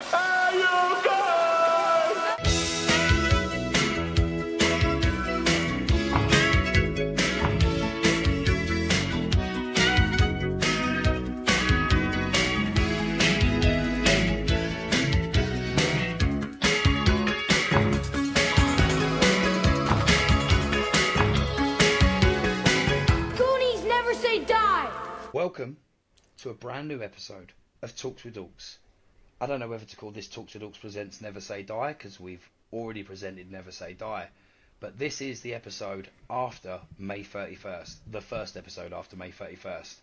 Are you good? Goonies never say die! Welcome to a brand new episode of Talks with Dorks. I don't know whether to call this Talks with Dorks presents Never Say Die, because we've already presented Never Say Die, but this is the episode after May 31st, the first episode after May 31st.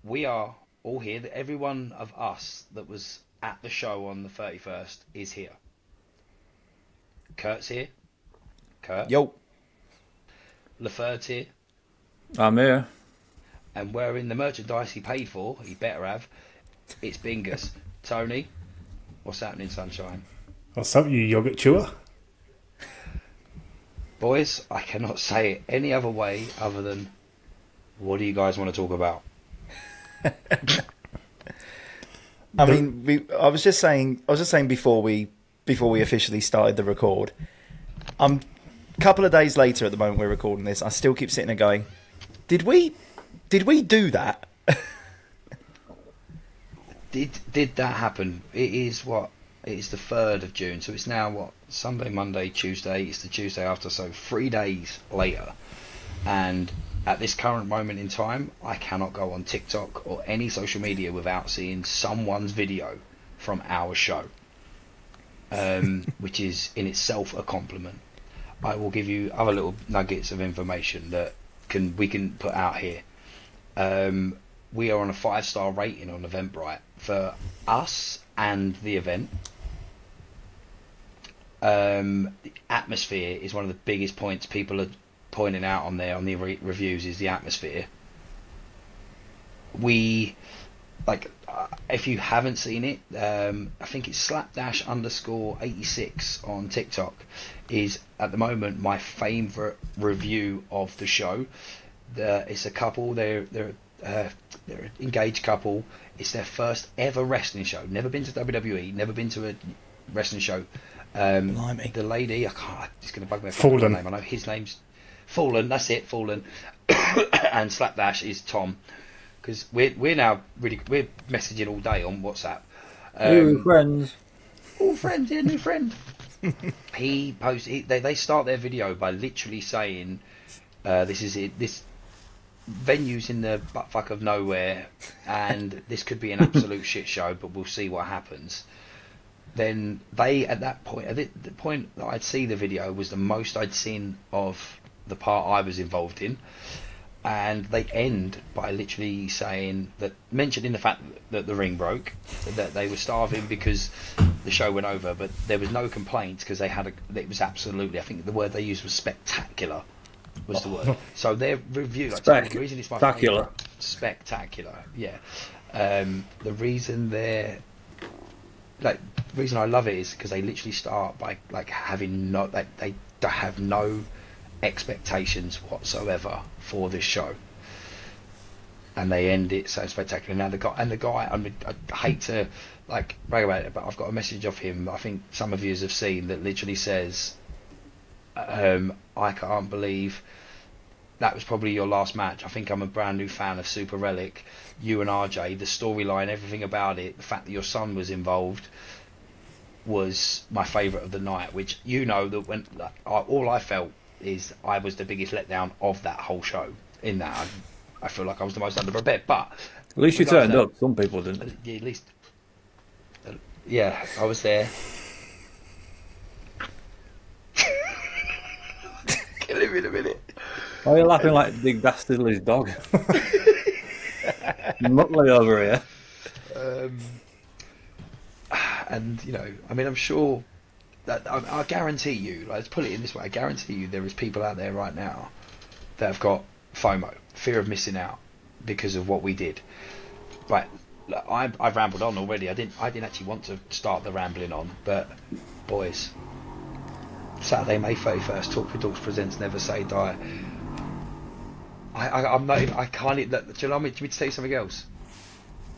We are all here, every one of us that was at the show on the 31st is here. Kurt's here. Kurt. Yo. Laferde's here. I'm here. And wearing the merchandise he paid for, he better have, it's Bingus. Tony, what's happening, sunshine? What's up, you yogurt chewer? Boys, I cannot say it any other way other than, what do you guys want to talk about? I mean, I was just saying before we officially started the record. A couple of days later, at the moment we're recording this, I still keep sitting there going, Did we do that? Did that happen? It is the 3rd of June, so it's now Sunday, Monday, Tuesday. It's the Tuesday after, so 3 days later. And at this current moment in time, I cannot go on TikTok or any social media without seeing someone's video from our show, which is in itself a compliment. I will give you other little nuggets of information that we can put out here. We are on a 5-star rating on Eventbrite for us and the event. The atmosphere is one of the biggest points people are pointing out on there on the reviews, is the atmosphere. If you haven't seen it, I think it's slapdash_86 on TikTok is at the moment my favourite review of the show. It's a couple, they're an engaged couple. It's their first ever wrestling show. Never been to WWE, never been to a wrestling show. The lady, it's going to bug me. Fallen. Name. I know his name's Fallen. That's it, Fallen. And Slapdash is Tom. Because we're now we're messaging all day on WhatsApp. New friends. All friends, yeah, new friend. They start their video by literally saying, "This is it. This venue's in the buttfuck of nowhere, and this could be an absolute shit show, but we'll see what happens." Then at the point that I'd see the video was the most I'd seen of the part I was involved in, and they end by literally mentioning the fact that the ring broke, that they were starving because the show went over, but there was no complaints because it was absolutely, I think the word they used was spectacular. Was the word. So their review, the reason it's my favourite, spectacular, yeah. The reason the reason I love it is because they literally start by having they have no expectations whatsoever for this show, and they end it so spectacular. Now the guy, I hate to brag about it, but I've got a message of him I think some of you have seen that literally says, I can't believe that was probably your last match. I think I'm a brand new fan of Super Relic. You and RJ, the storyline, everything about it, the fact that your son was involved was my favourite of the night, which that when all I felt is I was the biggest letdown of that whole show. In that I feel like I was the most underprepared, but At least you turned up. Some people didn't. Yeah, at least yeah, I was there. Kill him in a minute. Why are you laughing like Big Dastardly's dog? Muttley over here. And I'm sure that I guarantee you, let's put it in this way, I guarantee you there is people out there right now that have got FOMO, fear of missing out, because of what we did. Right, I've rambled on already. I didn't actually want to start the rambling on, but boys, Saturday, May 31st, Talk with Dorks presents Never Say Die. I'm not even, I can't even, do you know what I mean? Do you want me to tell you something else?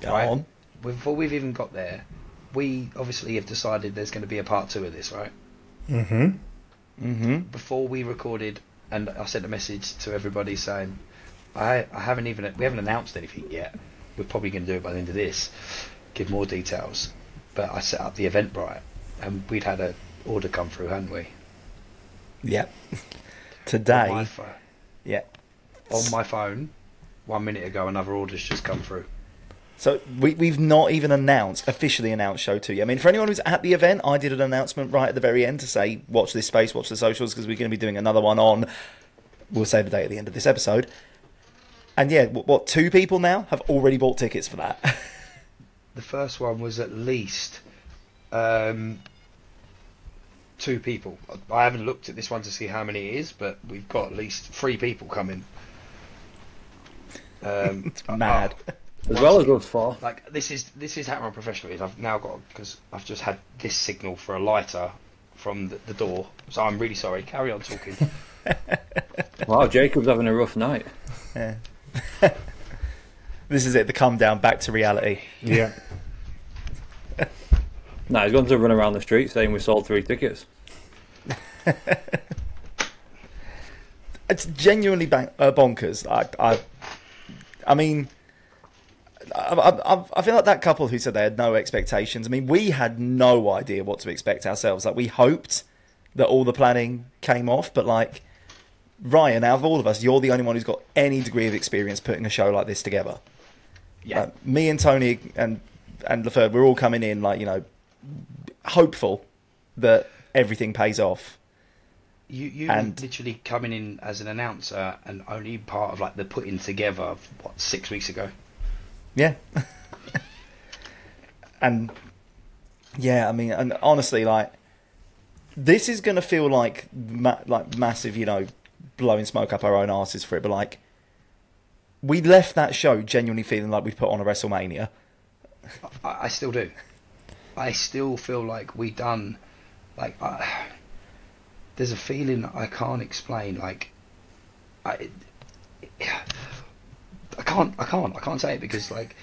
Go on. Before we've even got there, we obviously have decided there's going to be a part 2 of this, right? Before we recorded, and I sent a message to everybody saying, we haven't announced anything yet. We're probably going to do it by the end of this, give more details. But I set up the Eventbrite, and we'd had an order come through, hadn't we? Yeah. Today. On my phone. Yeah. On my phone, 1 minute ago, another order's just come through. So we've not even officially announced show 2 yet. I mean, for anyone who's at the event, I did an announcement right at the very end to say, watch this space, watch the socials, because we're going to be doing another one on, we'll say the date at the end of this episode. And yeah, 2 people now have already bought tickets for that. The first one was at least 2 people. I haven't looked at this one to see how many it is, but we've got at least 3 people coming. It's mad. As well as us 4. Like this is how unprofessional it is. I've now got, because I've just had this signal for a lighter from the door, so I'm really sorry. Carry on talking. Wow, Jacob's having a rough night. Yeah. This is it, the come down back to reality. Yeah. No, he's going to run around the street saying we sold 3 tickets. It's genuinely bonkers. I mean, I feel like that couple who said they had no expectations. I mean, we had no idea what to expect ourselves. Like, we hoped that all the planning came off, but like, Ryan, out of all of us, you're the only one who's got any degree of experience putting a show like this together. Yeah. Me and Tony and Laferde, we're all coming in like, you know, hopeful that everything pays off. You literally coming in as an announcer and only part of like the putting together of 6 weeks ago. Yeah. And yeah, I mean, and honestly, like, this is going to feel like massive, you know, blowing smoke up our own arses for it, but like, we left that show genuinely feeling like we'd put on a WrestleMania. I still do. I still feel like we done, like, there's a feeling I can't explain. Like, I can't say it because like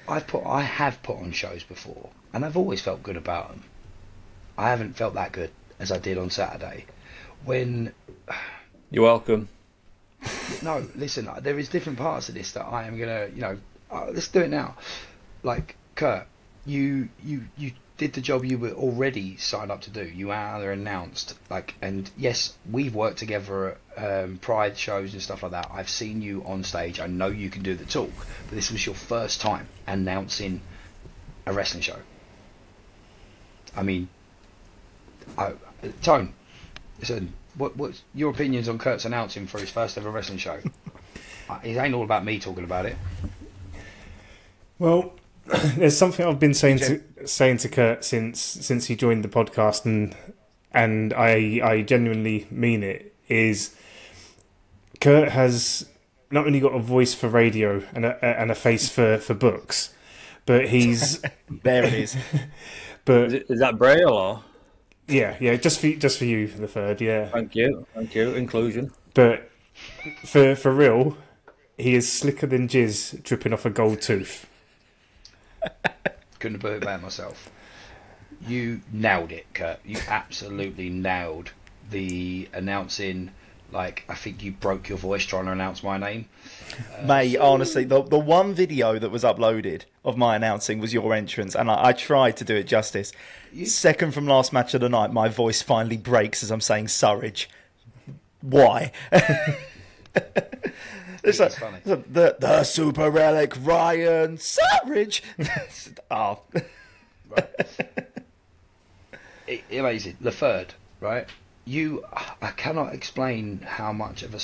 I have put on shows before and I've always felt good about them. I haven't felt that good as I did on Saturday. When You're welcome. no, listen, there is different parts of this that I am gonna, you know, let's do it now. Like, Kurt, you did the job you were already signed up to do. You are announced, like, and yes, we've worked together at Pride shows and stuff like that. I've seen you on stage. I know you can do the talk, but this was your first time announcing a wrestling show. I mean, Tone, listen, what's your opinions on Kurt's announcing for his first ever wrestling show? It ain't all about me talking about it. Well, there's something I've been saying to Kurt since he joined the podcast, and I genuinely mean it. Is Kurt has not only got a voice for radio and a face for books, but he's There it is. But Is that Braille or? yeah, just for you, the third, yeah. Thank you, inclusion. But for real, he is slicker than jizz dripping off a gold tooth. Couldn't have put it better myself. You nailed it, Kurt. You absolutely nailed the announcing. Like, I think you broke your voice trying to announce my name. Mate, honestly, the one video that was uploaded of my announcing was your entrance, and I tried to do it justice. Second from last match of the night, my voice finally breaks as I'm saying Surridge. Why? It's like, funny. The super relic Ryan Surridge. Oh. Right. Amazing. Laferde, right? I cannot explain how much of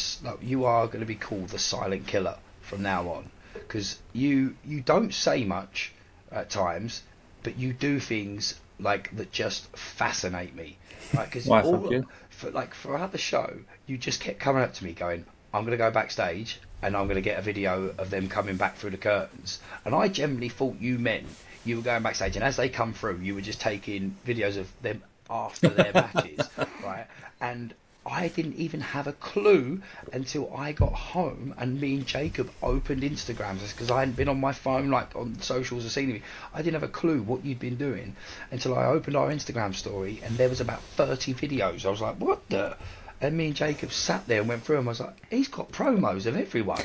you are going to be called the silent killer from now on, because you don't say much at times, but you do things like that just fascinate me. Right? Because throughout the show, you just kept coming up to me going, "I'm going to go backstage and I'm going to get a video of them coming back through the curtains," and I generally thought you meant you were going backstage, and as they come through, you were just taking videos of them after their matches, right? And I didn't even have a clue until I got home and me and Jacob opened Instagrams because I hadn't been on my phone like on socials or seen anything. I didn't have a clue what you'd been doing until I opened our Instagram story and there was about 30 videos. I was like, what the? And me and Jacob sat there and went through them. I was like, he's got promos of everyone.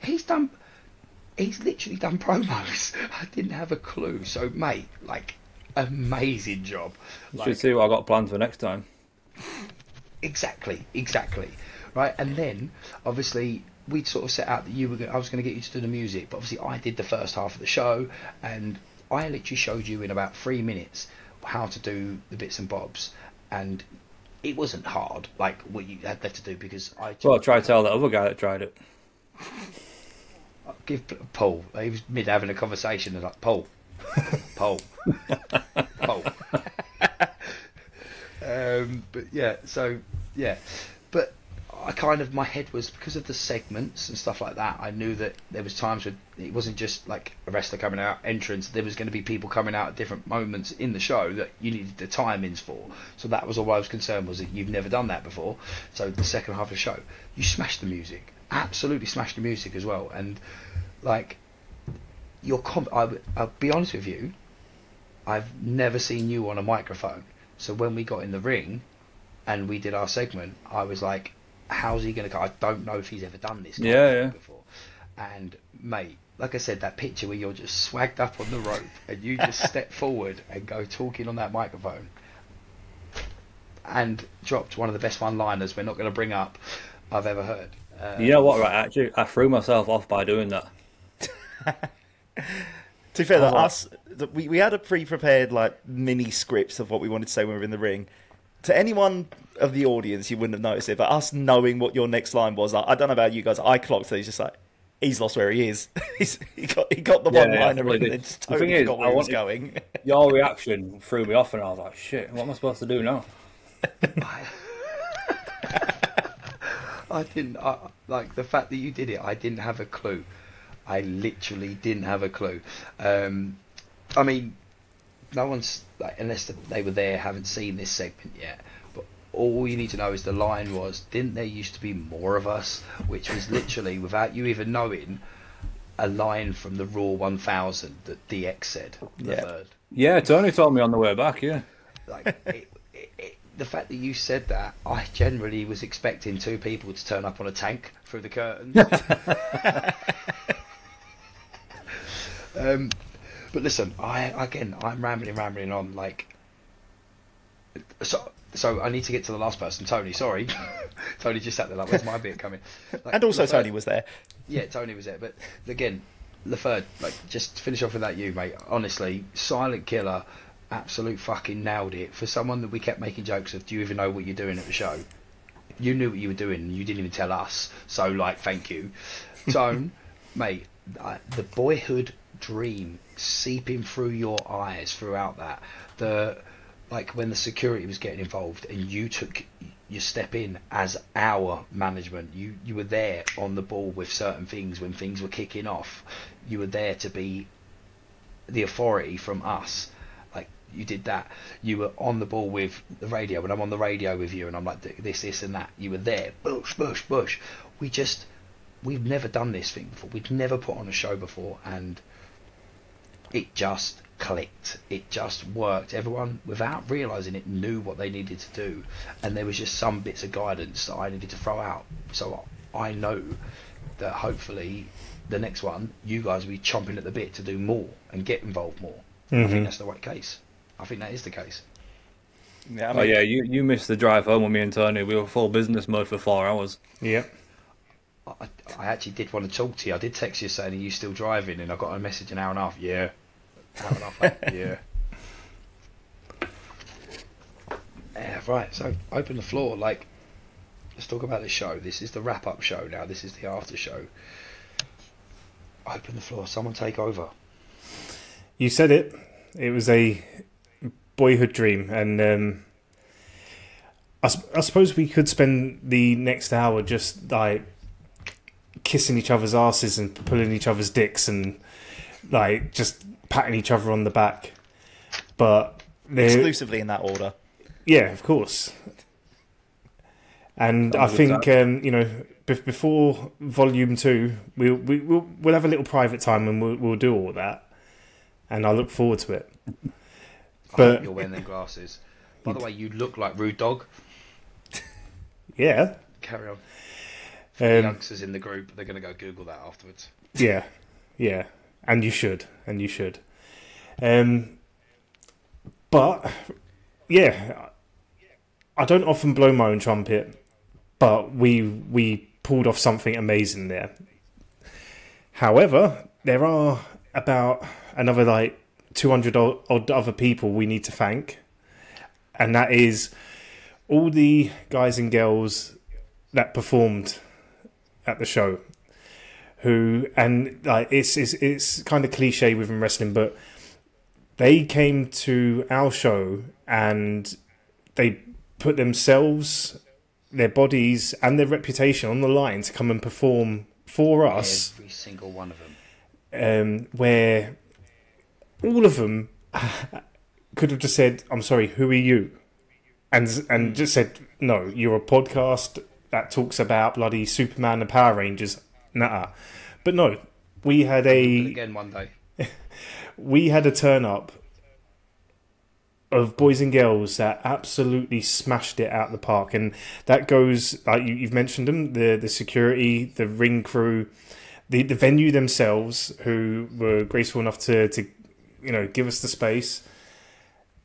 He's literally done promos. I didn't have a clue. So mate, like, amazing job. You should see what I got planned for next time. Exactly. Right, and then obviously we'd sort of set out that I was going to get you to do the music, but obviously I did the first half of the show, and I literally showed you in about 3 minutes how to do the bits and bobs, and it wasn't hard like what you had left to do because Well, try to tell that other guy that tried it. Give Paul. He was mid having a conversation and like Paul. But yeah, so yeah, but I kind of, my head was, because of the segments and stuff like that, I knew that there was times when it wasn't just like a wrestler coming out, entrance, there was going to be people coming out at different moments in the show that you needed the timings for. So that was all I was concerned, was that you've never done that before. So the second half of the show, you smashed the music, absolutely smashed the music as well. And like, I'll be honest with you, I've never seen you on a microphone. So when we got in the ring and we did our segment, I was like, how's he going to go? I don't know if he's ever done this before. And mate, like I said, that picture where you're just swagged up on the rope and you just step forward and go talking on that microphone and dropped one of the best one-liners we're not going to bring up I've ever heard. You know what, right, actually, I threw myself off by doing that. To be fair, we had a pre-prepared like mini script of what we wanted to say when we were in the ring. To anyone of the audience, you wouldn't have noticed it, but us knowing what your next line was, I don't know about you guys, I clocked it. He's just like, he's lost where he is. he got the one-liner and then just totally forgot where he was going. Your reaction threw me off, and I was like, shit, what am I supposed to do now? I didn't, like, the fact that you did it, I didn't have a clue. I literally didn't have a clue. I mean, no one's, like, unless they were there, haven't seen this segment yet, but all you need to know is the line was, didn't there used to be more of us? Which was literally, without you even knowing, a line from the Raw 1000 that DX said. Yeah, Tony told me on the way back, yeah. Like, the fact that you said that, I generally was expecting two people to turn up on a tank through the curtains. But listen, I'm rambling on. Like, so I need to get to the last person, Tony. Sorry, Tony just sat there like, where's my bit coming? Like, and also Laferde, Tony was there. Yeah, Tony was there. But again, Laferde, like, just to finish off with that, you mate. Honestly, silent killer. Absolute fucking nailed it. For someone that we kept making jokes of, do you even know what you're doing at the show? You knew what you were doing and you didn't even tell us. So, like, thank you. Tone, mate, the boyhood dream seeping through your eyes throughout that. Like, when the security was getting involved and you took your step in as our management. You were there on the ball with certain things when things were kicking off. You were there to be the authority from us. You did that. You were on the ball with the radio, and I'm on the radio with you, and I'm like, this and that. You were there. Bush. We've never done this thing before. We'd never put on a show before, and it just clicked. It just worked. Everyone, without realising it, knew what they needed to do, and there was just some bits of guidance that I needed to throw out. So I know that hopefully the next one, you guys will be chomping at the bit to do more and get involved more. Mm-hmm. I think that's the right case. I think that is the case. Yeah, I mean, you missed the drive home with me and Tony. We were full business mode for 4 hours. Yep. I actually did want to talk to you. I did text you saying, are you still driving? And I got a message an hour and a half. Yeah. Hour and a half. Yeah. Yeah, right. So open the floor. Like, let's talk about the show. This is the wrap-up show now. This is the after show. Open the floor. Someone take over. You said it. It was a boyhood dream, and I suppose we could spend the next hour just like kissing each other's asses and pulling each other's dicks and like just patting each other on the back. But exclusively in that order. Yeah, of course. And I think before Volume 2, we'll have a little private time and we'll do all that, and I look forward to it. I But hope you're wearing them glasses. By the way, you look like Rude Dog. yeah, Carry on. For the youngsters in the group, they're going to go Google that afterwards. yeah, and you should. But yeah, I don't often blow my own trumpet, but we pulled off something amazing there. However, there are about another 200 odd other people we need to thank, and that is all the guys and girls that performed at the show. It's kind of cliche within wrestling, but they came to our show and they put themselves, their bodies, and their reputation on the line to come and perform for us. Every single one of them. Where all of them could have just said, "I'm sorry, who are you?" and just said, "No, you're a podcast that talks about bloody Superman and Power Rangers." Nah, but no, we had Again one day. we had a turn up of boys and girls that absolutely smashed it out of the park, and that goes like you've mentioned them, the security, the ring crew, the venue themselves, who were graceful enough to give us the space,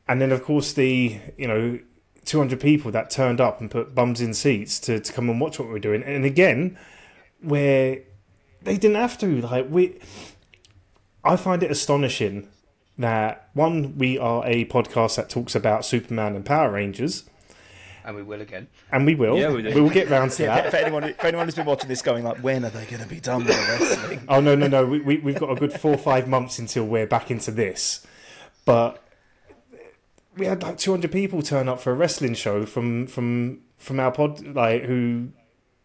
and then of course the 200 people that turned up and put bums in seats to come and watch what we were doing, and again where they didn't have to. I find it astonishing that, one, we are a podcast that talks about Superman and Power Rangers. And we will again. And we will. Yeah, we do. We will get round to that. For anyone who's been watching this going when are they going to be done with the wrestling? Oh, no. We've got a good 4 or 5 months until we're back into this. But we had 200 people turn up for a wrestling show from our pod, who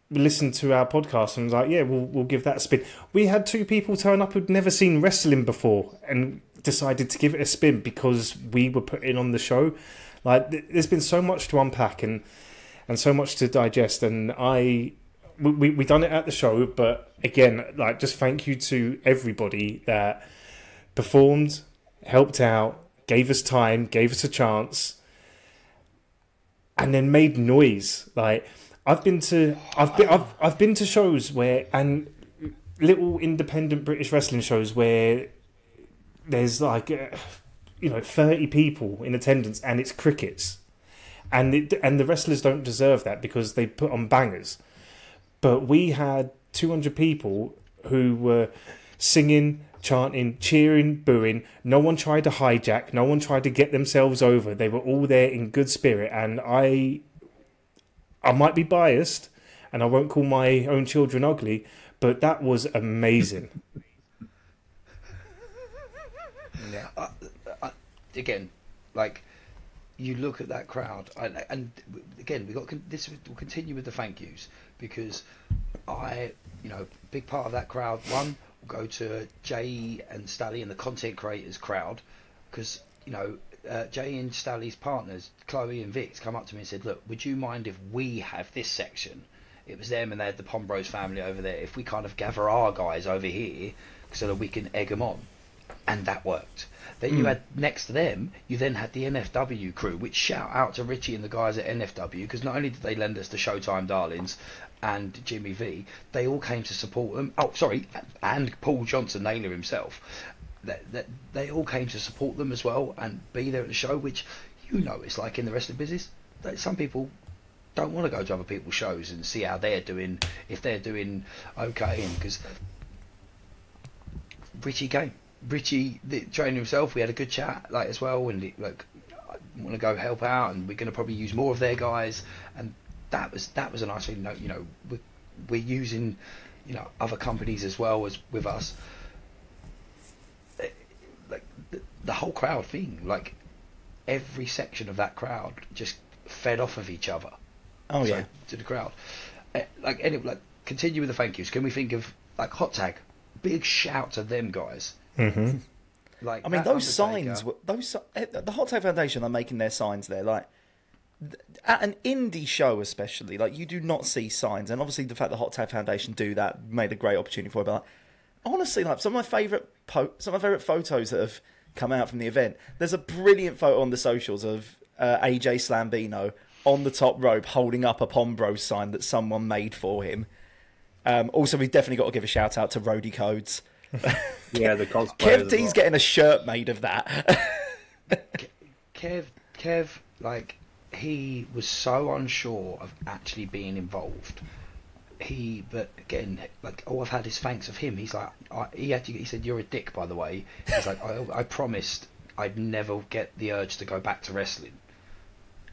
listened to our podcast and was like, yeah, we'll give that a spin. We had 2 people turn up who'd never seen wrestling before and decided to give it a spin because we were putting on the show. There's been so much to unpack and so much to digest, and we done it at the show. But again, just thank you to everybody that performed, helped out, gave us time, gave us a chance, and then made noise. I've been to shows and little independent British wrestling shows where there's 30 people in attendance and it's crickets, and the wrestlers don't deserve that because they put on bangers. But we had 200 people who were singing, chanting, cheering, booing. No one tried to hijack. No one tried to get themselves over. They were all there in good spirit, and I might be biased, and I won't call my own children ugly, but that was amazing. Yeah. Again, you look at that crowd, and again, we'll continue with the thank yous, because big part of that crowd, one, will go to Jay and Stally and the content creators crowd, because Jay and Stally's partners, Chloe and Vix, come up to me and said, look, would you mind if we have this section? It was them, and they had the Pombros family over there. If we kind of gather our guys over here so that we can egg them on. And that worked. Then you had, next to them, you then had the NFW crew, which shout out to Richie and the guys at NFW, because not only did they lend us the Showtime Darlings and Jimmy V, they all came to support them. Oh, sorry, and Paul Johnson Naylor himself. They all came to support them as well and be there at the show, which, it's like in the wrestling business. Some people don't want to go to other people's shows and see how they're doing, if they're doing okay. And because Richie, the trainer himself, we had a good chat as well, and I want to go help out, and we're going to probably use more of their guys, and that was a nice thing. We're using other companies as well as with us. The whole crowd thing, every section of that crowd just fed off of each other. Oh yeah, to the crowd. Anyway, continue with the thank yous. Can we think of Hot Tag? Big shout to them guys. Mm-hmm. Those signs, the Hot Tag Foundation are making their signs there. at an indie show especially, like, you do not see signs, and obviously the fact the Hot Tag Foundation do that made a great opportunity for it. But like, honestly, like, some of my favourite photos that have come out from the event. There's a brilliant photo on the socials of AJ Slambino on the top rope holding up a Pombros sign that someone made for him. Also, we've definitely got to give a shout out to Roadie Codes. Yeah, the cosplay. Kev D's getting a shirt made of that. Kev, like, he was so unsure of actually being involved. But again, like, all I've had is thanks of him. He's like, he said, "You're a dick, by the way." He's like, I promised I'd never get the urge to go back to wrestling,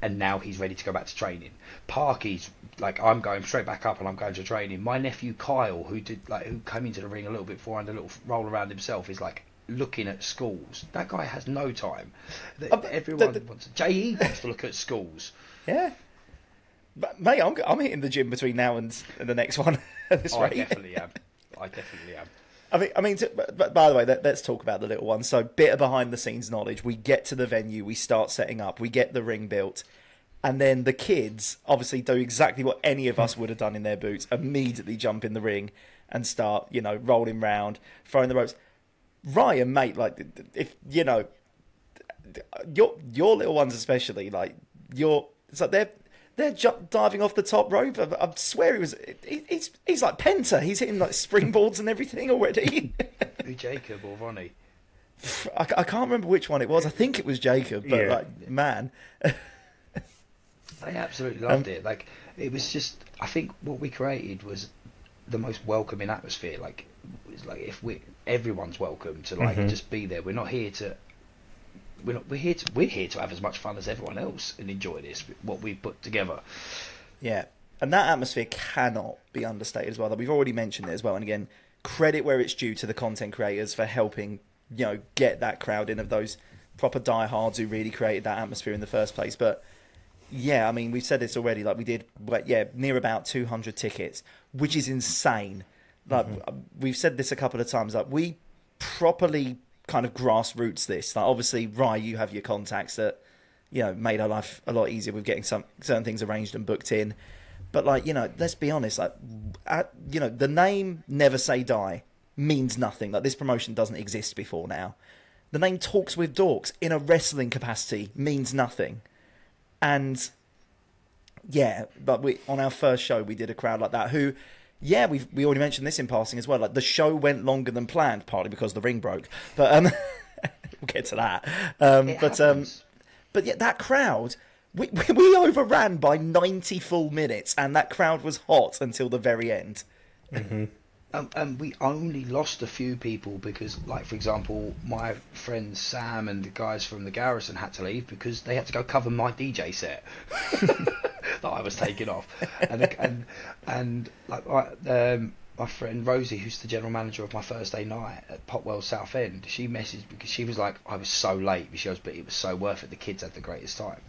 and now he's ready to go back to training. Parky's like, I'm going straight back up and I'm going to training. My nephew Kyle, who came into the ring a little bit before and a little roll around himself, is like looking at schools. That guy has no time. Everyone wants. JE wants to look at schools. Yeah. But, mate, I'm hitting the gym between now and the next one at this rate. I definitely am. I mean. But by the way, let's talk about the little one. So, bit of behind the scenes knowledge. We get to the venue, we start setting up, we get the ring built, and then the kids obviously do exactly what any of us would have done in their boots. Immediately jump in the ring and start, rolling round, throwing the ropes. Ryan, mate, like, if your little ones especially, like, it's like they're diving off the top rope. I swear he's like Penta. He's hitting like springboards and everything already. Who, Jacob or Ronnie? I can't remember which one it was. I think it was Jacob, but like, man. They absolutely loved it. Like, it was just, I think what we created was the most welcoming atmosphere. Like, it's like everyone's welcome to like just be there. We're not here to. We're here to have as much fun as everyone else and enjoy what we've put together. Yeah, and that atmosphere cannot be understated as well. That we've already mentioned it as well. And again, credit where it's due to the content creators for helping, get that crowd in of those proper diehards who really created that atmosphere in the first place. But yeah, I mean, we've said this already. Like, we did, near about 200 tickets, which is insane. Like, we've said this a couple of times. Like, we properly kind of grassroots this. Like, obviously, Rye, you have your contacts that made our life a lot easier with getting certain things arranged and booked in. But like, let's be honest, like, the name Never Say Die means nothing. Like, this promotion doesn't exist before now. The name Talks with Dorks in a wrestling capacity means nothing. And yeah, but on our first show we did a crowd like that who, yeah, we already mentioned this in passing as well. Like, the show went longer than planned, partly because the ring broke. But we'll get to that. But yeah, that crowd, we overran by 90 full minutes, and that crowd was hot until the very end. And we only lost a few people because, like, for example, my friend Sam and the guys from the Garrison had to leave because they had to go cover my DJ set that I was taking off. And like, my friend Rosie, who's the general manager of my Thursday night at Potwell South End, she messaged because she was like, I was so late. She goes, but it was so worth it. The kids had the greatest time.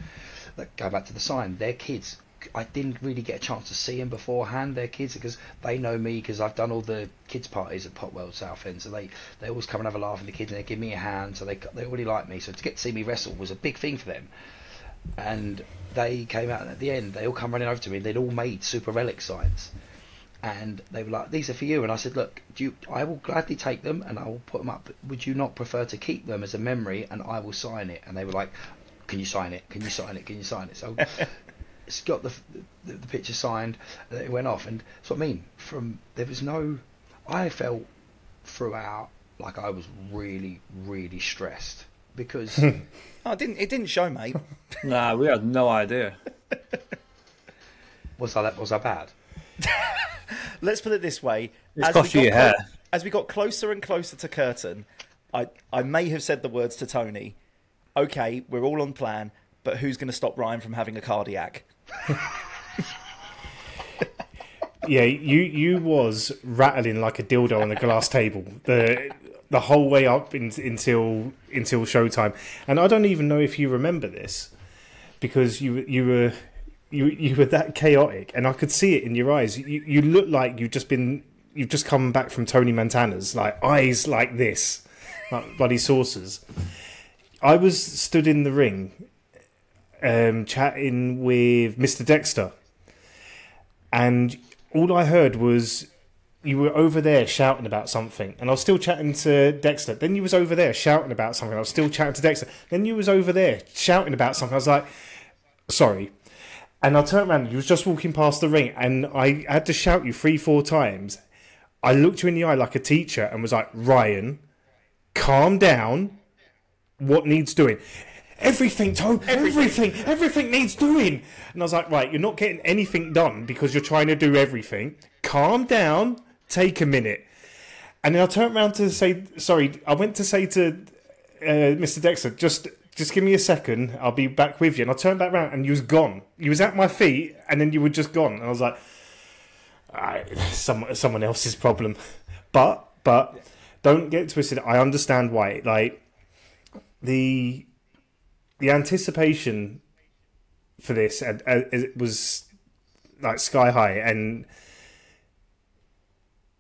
Like, go back to the sign. Their kids, I didn't really get a chance to see them beforehand. Their kids, because they know me because I've done all the kids parties at Potwell South End, so they always come and have a laugh with the kids and they give me a hand, so they already like me. So to get to see me wrestle was a big thing for them. And they came out, and at the end they all come running over to me. They'd all made Super Relic signs, and they were like, "These are for you." And I said, "Look, I will gladly take them and I will put them up. Would you not prefer to keep them as a memory, and I will sign it?" And they were like, "Can you sign it? Can you sign it? Can you sign it?" So it's got the picture signed, and it went off. And that's what I mean. I felt throughout like I was really, really stressed because it didn't show, mate. Nah, we had no idea. Was I bad? Let's put it this way: as we got closer and closer to curtain, I may have said the words to Tony, "Okay, we're all on plan, but who's going to stop Ryan from having a cardiac?" Yeah, you was rattling like a dildo on a glass table the whole way up until showtime, and I don't even know if you remember this because you were that chaotic, and I could see it in your eyes. You look like you've just come back from Tony Montana's, like eyes like this, like bloody saucers. I was stood in the ring. chatting with Mr. Dexter, and all I heard was you were over there shouting about something, and I was still chatting to Dexter. Then you was over there shouting about something. I was still chatting to Dexter. Then you was over there shouting about something. I was like, sorry. And I turned around, and you was just walking past the ring, and I had to shout you 3-4 times. I looked you in the eye like a teacher and was like, Ryan, calm down. What needs doing? Everything, Tom, everything needs doing. And I was like, right, you're not getting anything done because you're trying to do everything. Calm down. Take a minute. And then I turned around to say, sorry, I went to say to Mr. Dexter, just give me a second, I'll be back with you. And I turned back around and you was gone. You was at my feet and then you were just gone. And I was like, someone else's problem. But don't get twisted. I understand why. Like, the anticipation for this it was like sky high, and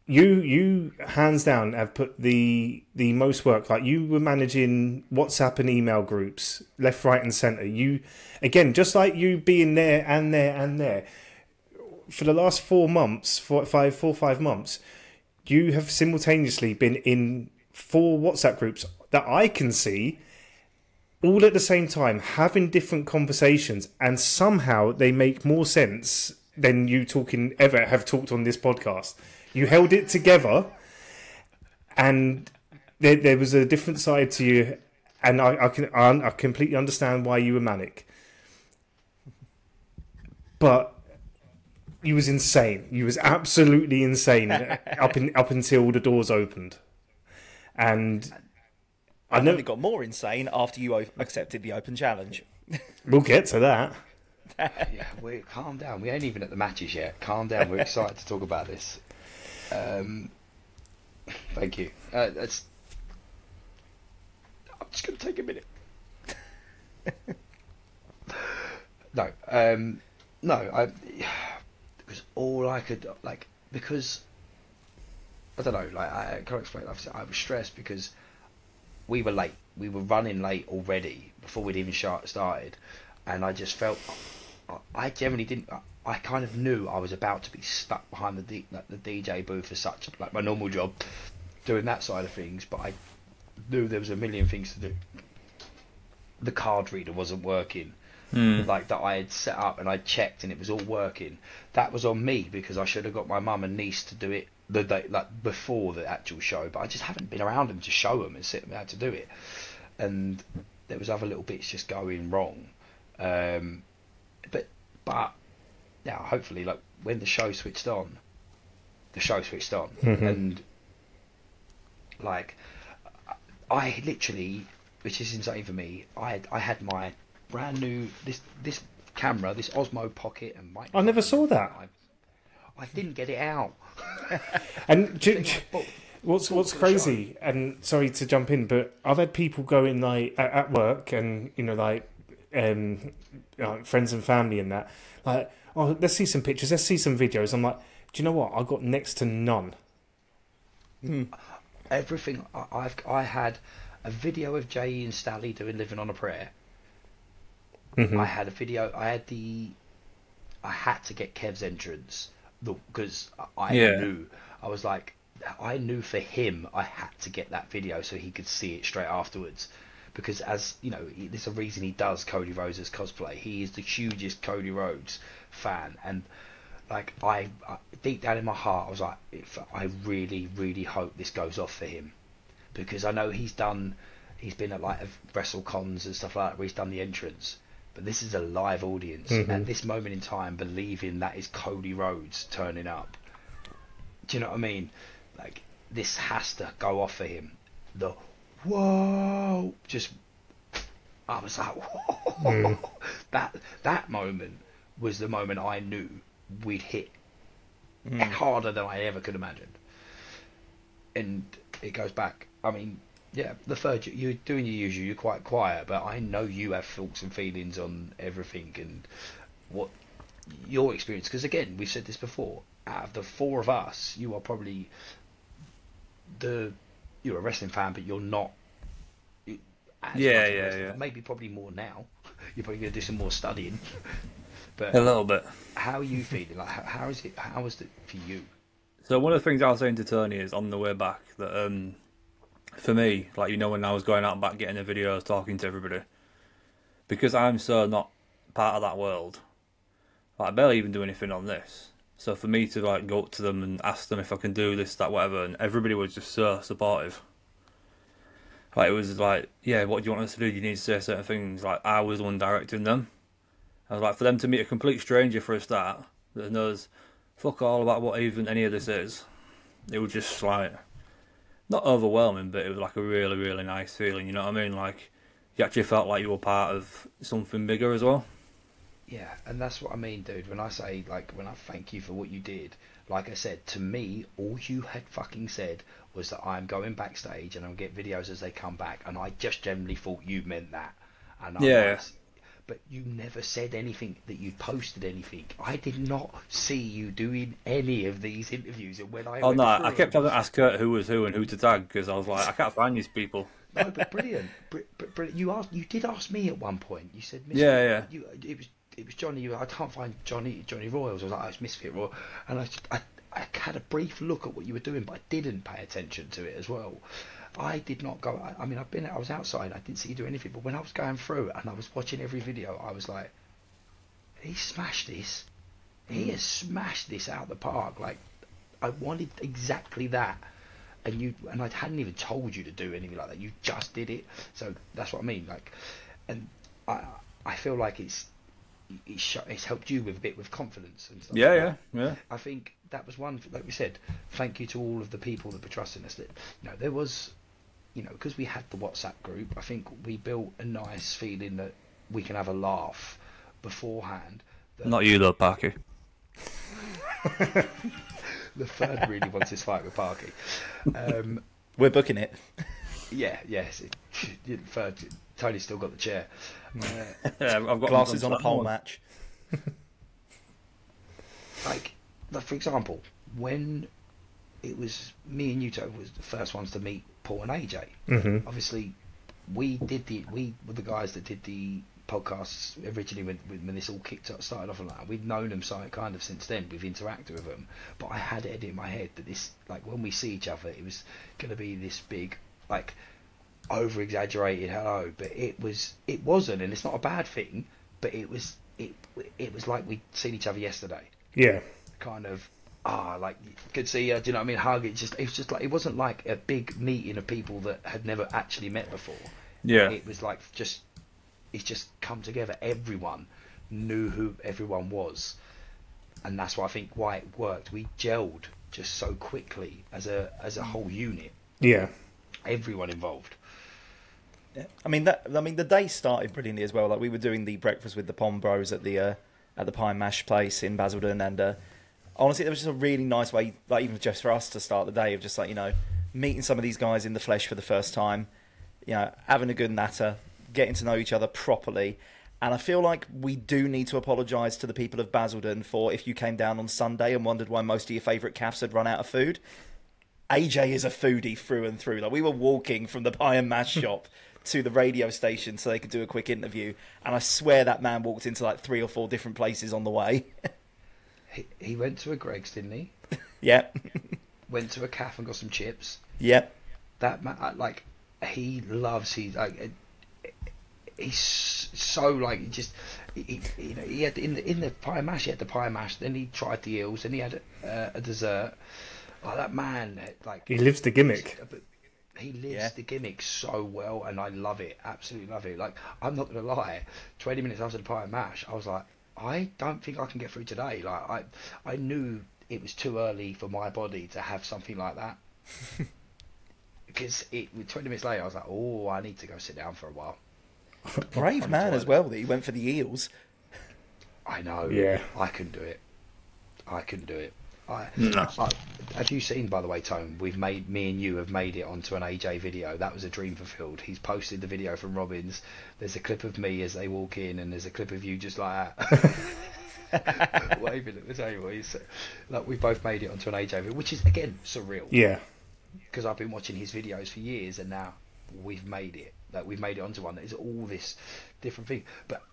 you hands down have put the most work. Like, you were managing WhatsApp and email groups left, right and centre. You, again, just like you being there and there for the last 4 months, 4 or 5 months, you have simultaneously been in 4 WhatsApp groups that I can see all at the same time, having different conversations, and somehow they make more sense than you ever have talked on this podcast. You held it together, and there was a different side to you, and I completely understand why you were manic. But you was insane. You was absolutely insane up until the doors opened, and I only got more insane after you accepted the open challenge. We'll get to that. Yeah, calm down. We ain't even at the matches yet. Calm down. We're excited to talk about this. Thank you. I'm just going to take a minute. No, because all I could, like, because I don't know, like, I can't explain. I was stressed because we were late. We were running late already before we'd even started, and I just felt I generally didn't. I kind of knew I was about to be stuck behind the DJ booth as such, like my normal job, doing that side of things. But I knew there was a million things to do. The card reader wasn't working, like that I had set up and I checked and it was all working. That was on me because I should have got my mum and niece to do it the day, like before the actual show. But I just haven't been around them to show them and sit them how to do it. And there was other little bits just going wrong. But now hopefully, like, when the show switched on, and like I literally, which is insane for me, I had my brand new this camera, this Osmo Pocket and microphone. I never saw that. I didn't get it out. And what's crazy, and sorry to jump in, but I've had people go in like at work and like friends and family and that, like, oh, let's see some pictures, let's see some videos. I'm like, do you know what? I got next to none. Everything I had a video of Jay and Stally doing Living on a Prayer. I had a video. I had to get Kev's entrance because I knew. I was like, I knew for him I had to get that video so he could see it straight afterwards. Because, as you know, there's a reason he does Cody Rhodes' cosplay. He is the hugest Cody Rhodes fan, and like I deep down in my heart, I was like, I really, really hope this goes off for him, because I know he's been at like WrestleCons and stuff like that where he's done the entrance, but this is a live audience at this moment in time, believing that is Cody Rhodes turning up. Do you know what I mean? Like, this has to go off for him. Whoa! I was like, whoa! That moment was the moment I knew we'd hit harder than I ever could imagine. And it goes back. I mean, yeah, Laferde, you're doing your usual. You're quite quiet, but I know you have thoughts and feelings on everything and what your experience. Because again, we've said this before. Out of the 4 of us, you are probably you're a wrestling fan, but you're not as Yeah, much as yeah, wrestling. yeah. Maybe probably more now. You're probably going to do some more studying. But A little bit. how are you feeling? Like, how is it? How was it for you? So one of the things I was saying to Tony is on the way back that for me, like, you know, when I was going out back getting the videos, talking to everybody, because I'm so not part of that world, like, I barely even do anything on this. So for me to like go up to them and ask them if I can do this, that, whatever, and everybody was just so supportive. Like, it was like, yeah, what do you want us to do? You need to say certain things. Like, I was the one directing them. I was like, for them to meet a complete stranger for a start that knows fuck all about what even any of this is, it was just like, not overwhelming, but it was like a really, really nice feeling, you know what I mean? Like, you actually felt like you were part of something bigger as well. Yeah, and that's what I mean, dude. When I say, like, when I thank you for what you did, like I said, to me, all you had fucking said was that I'm going backstage and I'll get videos as they come back, and I just generally thought you meant that. And Yeah. But you never said anything that you posted anything. I did not see you doing any of these interviews, and when I Oh went no, through I kept them- having to ask Kurt who was who and who to tag, because I was like, I can't find these people. No, but brilliant. Brilliant. You did ask me at one point. You said, Misfit. Yeah, yeah. It was Johnny. I can't find Johnny Royals. I was like, oh, it's Misfit Royal, and I had a brief look at what you were doing, but I didn't pay attention to it as well. I did not go. I mean, I was outside. I didn't see you do anything, but when I was going through and I was watching every video, I was like, he smashed this. He has smashed this out the park. Like, I wanted exactly that. And I hadn't even told you to do anything like that. You just did it. So that's what I mean. Like, and I feel like it's helped you with a bit with confidence and stuff. Yeah, like yeah, that. yeah. I think that was one. Like we said, thank you to all of the people that were trusting us. That, you know, there was, you know, because we had the WhatsApp group. I think we built a nice feeling that we can have a laugh beforehand. That Not you though, Parky. the third really wants this fight with Parky. We're booking it. Yeah, yes. Third, Tony's still got the chair. Yeah, I've got Glasses on a pole match. Like, for example, when it was me and Yuto was the first ones to meet Paul and AJ. Mm-hmm. Obviously, we were the guys that did the podcasts originally when this all started off and that. We'd known them so kind of since then. We've interacted with them, but I had it in my head that this, like, when we see each other, it was going to be this big, like, over exaggerated hello, but it wasn't, and it's not a bad thing, but it was like we'd seen each other yesterday. Yeah. Kind of, like, could see you, do you know what I mean? Hug. It was just like, it wasn't like a big meeting of people that had never actually met before. Yeah. It was like it's just come together. Everyone knew who everyone was, and that's why I think why it worked. We gelled just so quickly as a whole unit. Yeah. Everyone involved. I mean the day started brilliantly as well. Like, we were doing the breakfast with the Pom Bros at the Pie and Mash place in Basildon, and honestly, it was just a really nice way, like, even just for us to start the day, of just, like, you know, meeting some of these guys in the flesh for the first time, you know, having a good natter, getting to know each other properly. And I feel like we do need to apologise to the people of Basildon for if you came down on Sunday and wondered why most of your favourite calves had run out of food. AJ is a foodie through and through. Like, we were walking from the Pie and Mash shop to the radio station so they could do a quick interview, and I swear that man walked into like 3 or 4 different places on the way. He went to a Greg's, didn't he? Yep. Went to a cafe and got some chips. Yep. That man, like, he loves. He's so, like, he had in the pie and mash. He had the pie and mash. Then he tried the eels. Then he had a dessert. Oh, that man, like, He lives the gimmick. He lives the gimmick so well, and I love it. Absolutely love it. Like, I'm not gonna lie. 20 minutes after the pie and mash, I was like, I don't think I can get through today. Like, I knew it was too early for my body to have something like that. Because 20 minutes later, I was like, oh, I need to go sit down for a while. Brave man as well that he went for the eels. I know. Yeah. I couldn't do it. No. Have you seen, by the way, Tone? Me and you have made it onto an AJ video. That was a dream fulfilled. He's posted the video from Robbins. There's a clip of me as they walk in, and there's a clip of you just like that, waving at the table. Like, we both made it onto an AJ video, which is, again, surreal. Yeah. Because I've been watching his videos for years, and now we've made it. that we've made it onto one. There's all this different thing. But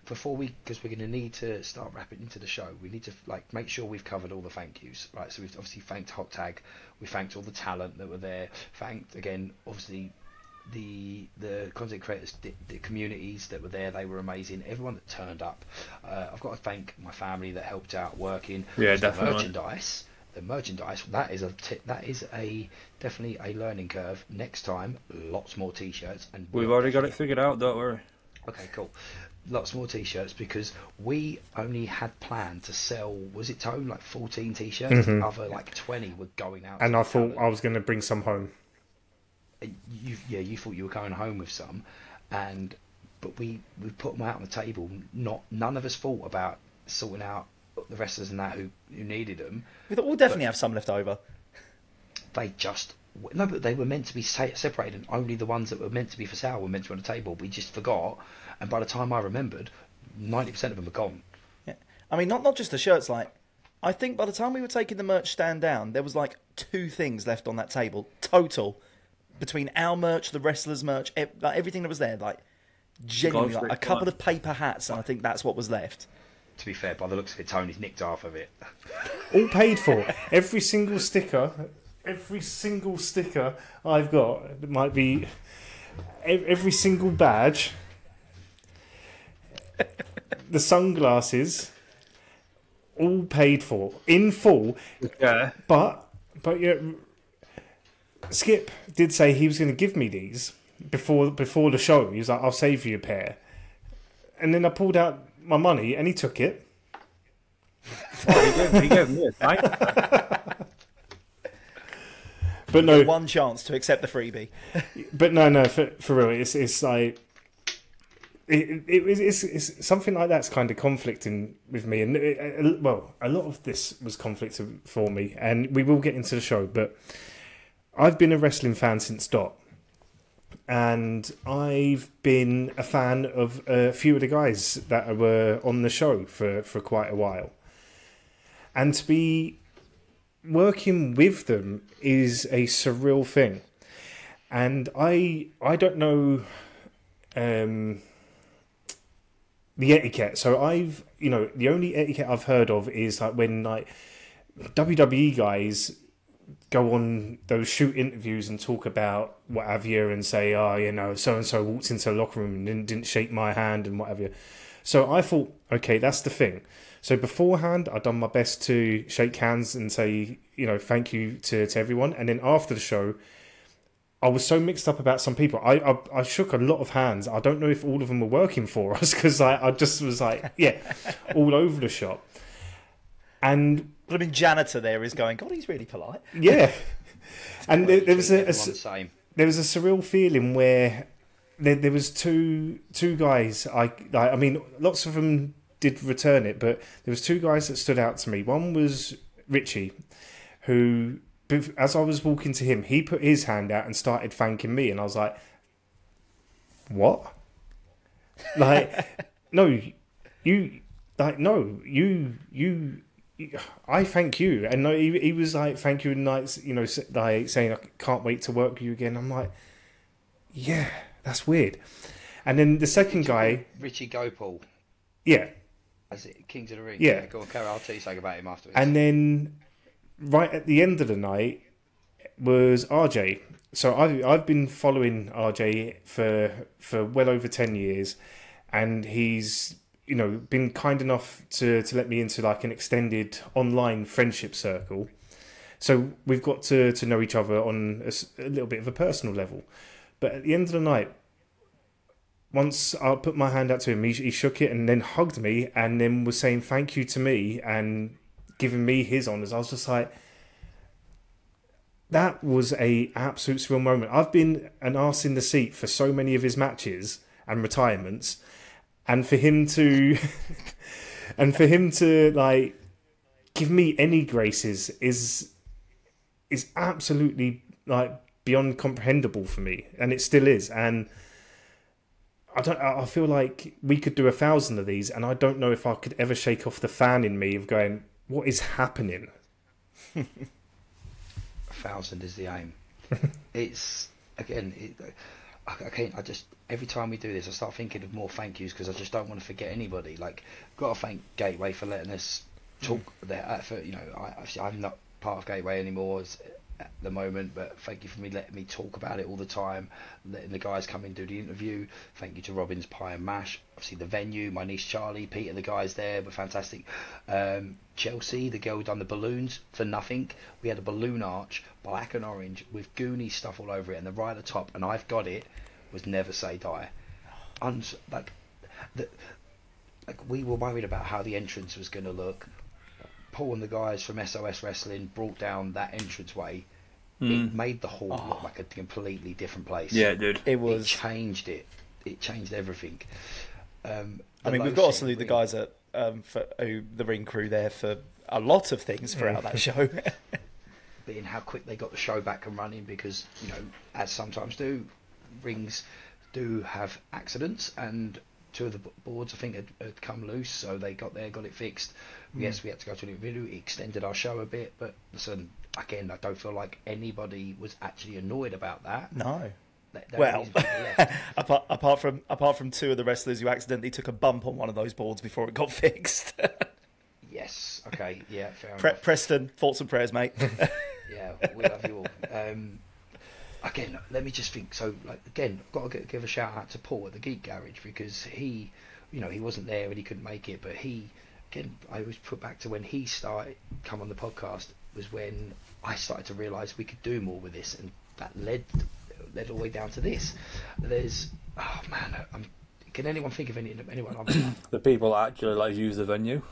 because we're going to need to start wrapping into the show, we need to like make sure we've covered all the thank yous, right? So we've obviously thanked Hot Tag, we thanked all the talent that were there, thanked again, obviously the content creators, the communities that were there, they were amazing. Everyone that turned up, I've got to thank my family that helped out working. Yeah, the definitely. the merchandise, that is definitely a learning curve. Next time, lots more t-shirts, and We've already got it figured out, don't worry. okay, cool. Lots more t-shirts, because we only had planned to sell, was it Tone, like 14 t-shirts? The other like 20 were going out. And I thought I was going to bring some home. You thought you were going home with some, but we put them out on the table. None of us thought about sorting out the wrestlers and that who needed them. We thought we'll definitely have some left over. They just but they were meant to be separated, and only the ones that were meant to be for sale were meant to be on the table. We just forgot, and by the time I remembered, 90% of them are gone. Yeah, I mean, not just the shirts. Like, I think by the time we were taking the merch stand down, there was like 2 things left on that table total, between our merch, the wrestlers' merch, like everything that was there. Like, genuinely, like, a couple of paper hats, and I think that's what was left. To be fair, by the looks of it, Tony's nicked half of it. All paid for. Every single sticker I've got, it might be every single badge, the sunglasses, all paid for in full. Yeah. But yeah, Skip did say he was going to give me these before the show. He was like, "I'll save you a pair," and then I pulled out my money and he took it. Oh, he gave me a thank. But no, One chance to accept the freebie. but no, for real, it's like it's something like that's kind of conflicting with me, and a lot of this was conflicting for me, and we will get into the show. But I've been a wrestling fan since dot, and I've been a fan of a few of the guys that were on the show for quite a while, and to be working with them is a surreal thing. And I don't know the etiquette. So the only etiquette I've heard of is like when like WWE guys go on those shoot interviews and talk about what have you, and say, so and so walked into the locker room and didn't shake my hand and what have you. So I thought, okay, that's the thing. So beforehand, I'd done my best to shake hands and say, thank you to everyone. And then after the show, I was so mixed up about some people. I shook a lot of hands. I don't know if all of them were working for us, because I just was like, all over the shop. And I mean, janitor there is going, God, he's really polite. yeah. And there was a Same. there was a surreal feeling where there was two guys. I mean, lots of them did return it, but there was 2 guys that stood out to me. One was Richie, who, as I was walking to him, he put his hand out and started thanking me, and I was like, "What? Like, no, you, like, no, you." I thank you, and no, he was like, "Thank you," and like, like saying, "I can't wait to work with you again." I'm like, "Yeah, that's weird." And then the second guy, Richie Gopal, yeah, as it Kings of the Ring. Yeah. Go on, Carol, I'll tell you something about him afterwards. and then right at the end of the night was RJ. So I've been following RJ for well over 10 years, and he's been kind enough to let me into like an extended online friendship circle. So we've got to know each other on a little bit of a personal level. But at the end of the night, once I put my hand out to him, he shook it and then hugged me, and then was saying thank you to me and giving me his honours. I was just like, that was a absolute surreal moment. I've been an arse in the seat for so many of his matches and retirements, and for him to like give me any graces is absolutely like beyond comprehensible for me, and it still is. And I feel like we could do 1,000 of these, and I don't know if I could ever shake off the fan in me of going, what is happening? 1,000 is the aim. It's again, I just every time we do this, I start thinking of more thank yous because I just don't want to forget anybody. Like, got to thank Gateway for letting us talk there. For, you know, I'm not part of Gateway anymore at the moment, but thank you for letting me talk about it all the time, letting the guys come in and do the interview. Thank you to Robin's Pie and Mash, obviously the venue, my niece Charlie, Peter, the guys there were fantastic. Chelsea, the girl who done the balloons for nothing. We had a balloon arch, black and orange, with Goonie stuff all over it, and the right at the top, and I've got it, was Never Say Die. We were worried about how the entrance was going to look. Paul and the guys from SOS Wrestling brought down that entranceway. It made the hall look like a completely different place. Yeah, it did. It changed it. It changed everything. I mean, we've got to salute the guys at the ring crew there for a lot of things throughout that show. Being how quick they got the show back and running, because, you know, as sometimes do, rings do have accidents, and two of the boards I think had come loose, so they got there, got it fixed. Yes, we had to go to the video. It extended our show a bit, but listen, again, I don't feel like anybody was actually annoyed about that. No. Well, apart from two of the wrestlers who accidentally took a bump on one of those boards before it got fixed. Yes. Okay. Yeah. Fair enough. Preston, thoughts and prayers, mate. Yeah, we love you all. Again, let me just think. So, like, again, I've got to give a shout out to Paul at the Geek Garage, because he, you know, he wasn't there and he couldn't make it, but he, again, I was put back to when he started come on the podcast, was when I started to realise we could do more with this, and that led all the way down to this. There's, oh man, can anyone think of anyone? The people that actually like use the venue.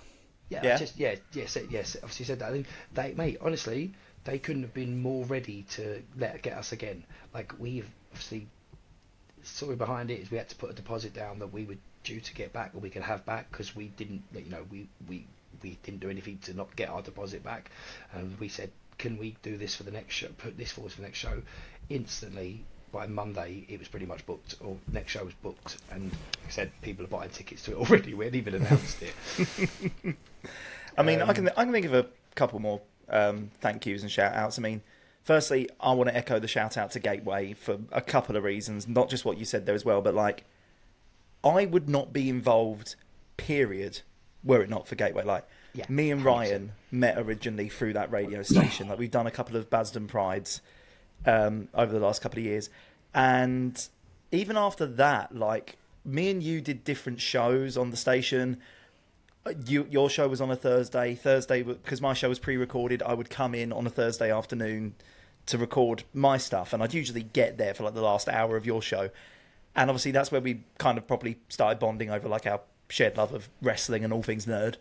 Yeah. Yes. Obviously said that. I think they, mate, honestly, they couldn't have been more ready to get us again. Like, we've obviously, the story behind it is we had to put a deposit down that we were due to get back, or we could have back, because we didn't, you know, we didn't do anything to not get our deposit back. And we said, can we do this for the next show? Put this forward for the next show. Instantly, by Monday, it was pretty much booked, or next show was booked, and like I said, people are buying tickets to it already. We hadn't even announced it. I mean, I can think of a couple more thank yous and shout outs. I mean, firstly, I want to echo the shout out to Gateway for a couple of reasons, not just what you said there as well, but like, I would not be involved, period, were it not for Gateway. Like, me and Ryan met originally through that radio station. Like, we've done a couple of Basden Prides over the last couple of years, and even after that, like, me and you did different shows on the station. Your show was on a Thursday, because my show was pre-recorded. I would come in on a Thursday afternoon to record my stuff, and I'd usually get there for like the last hour of your show. And obviously that's where we kind of probably started bonding over like our shared love of wrestling and all things nerd.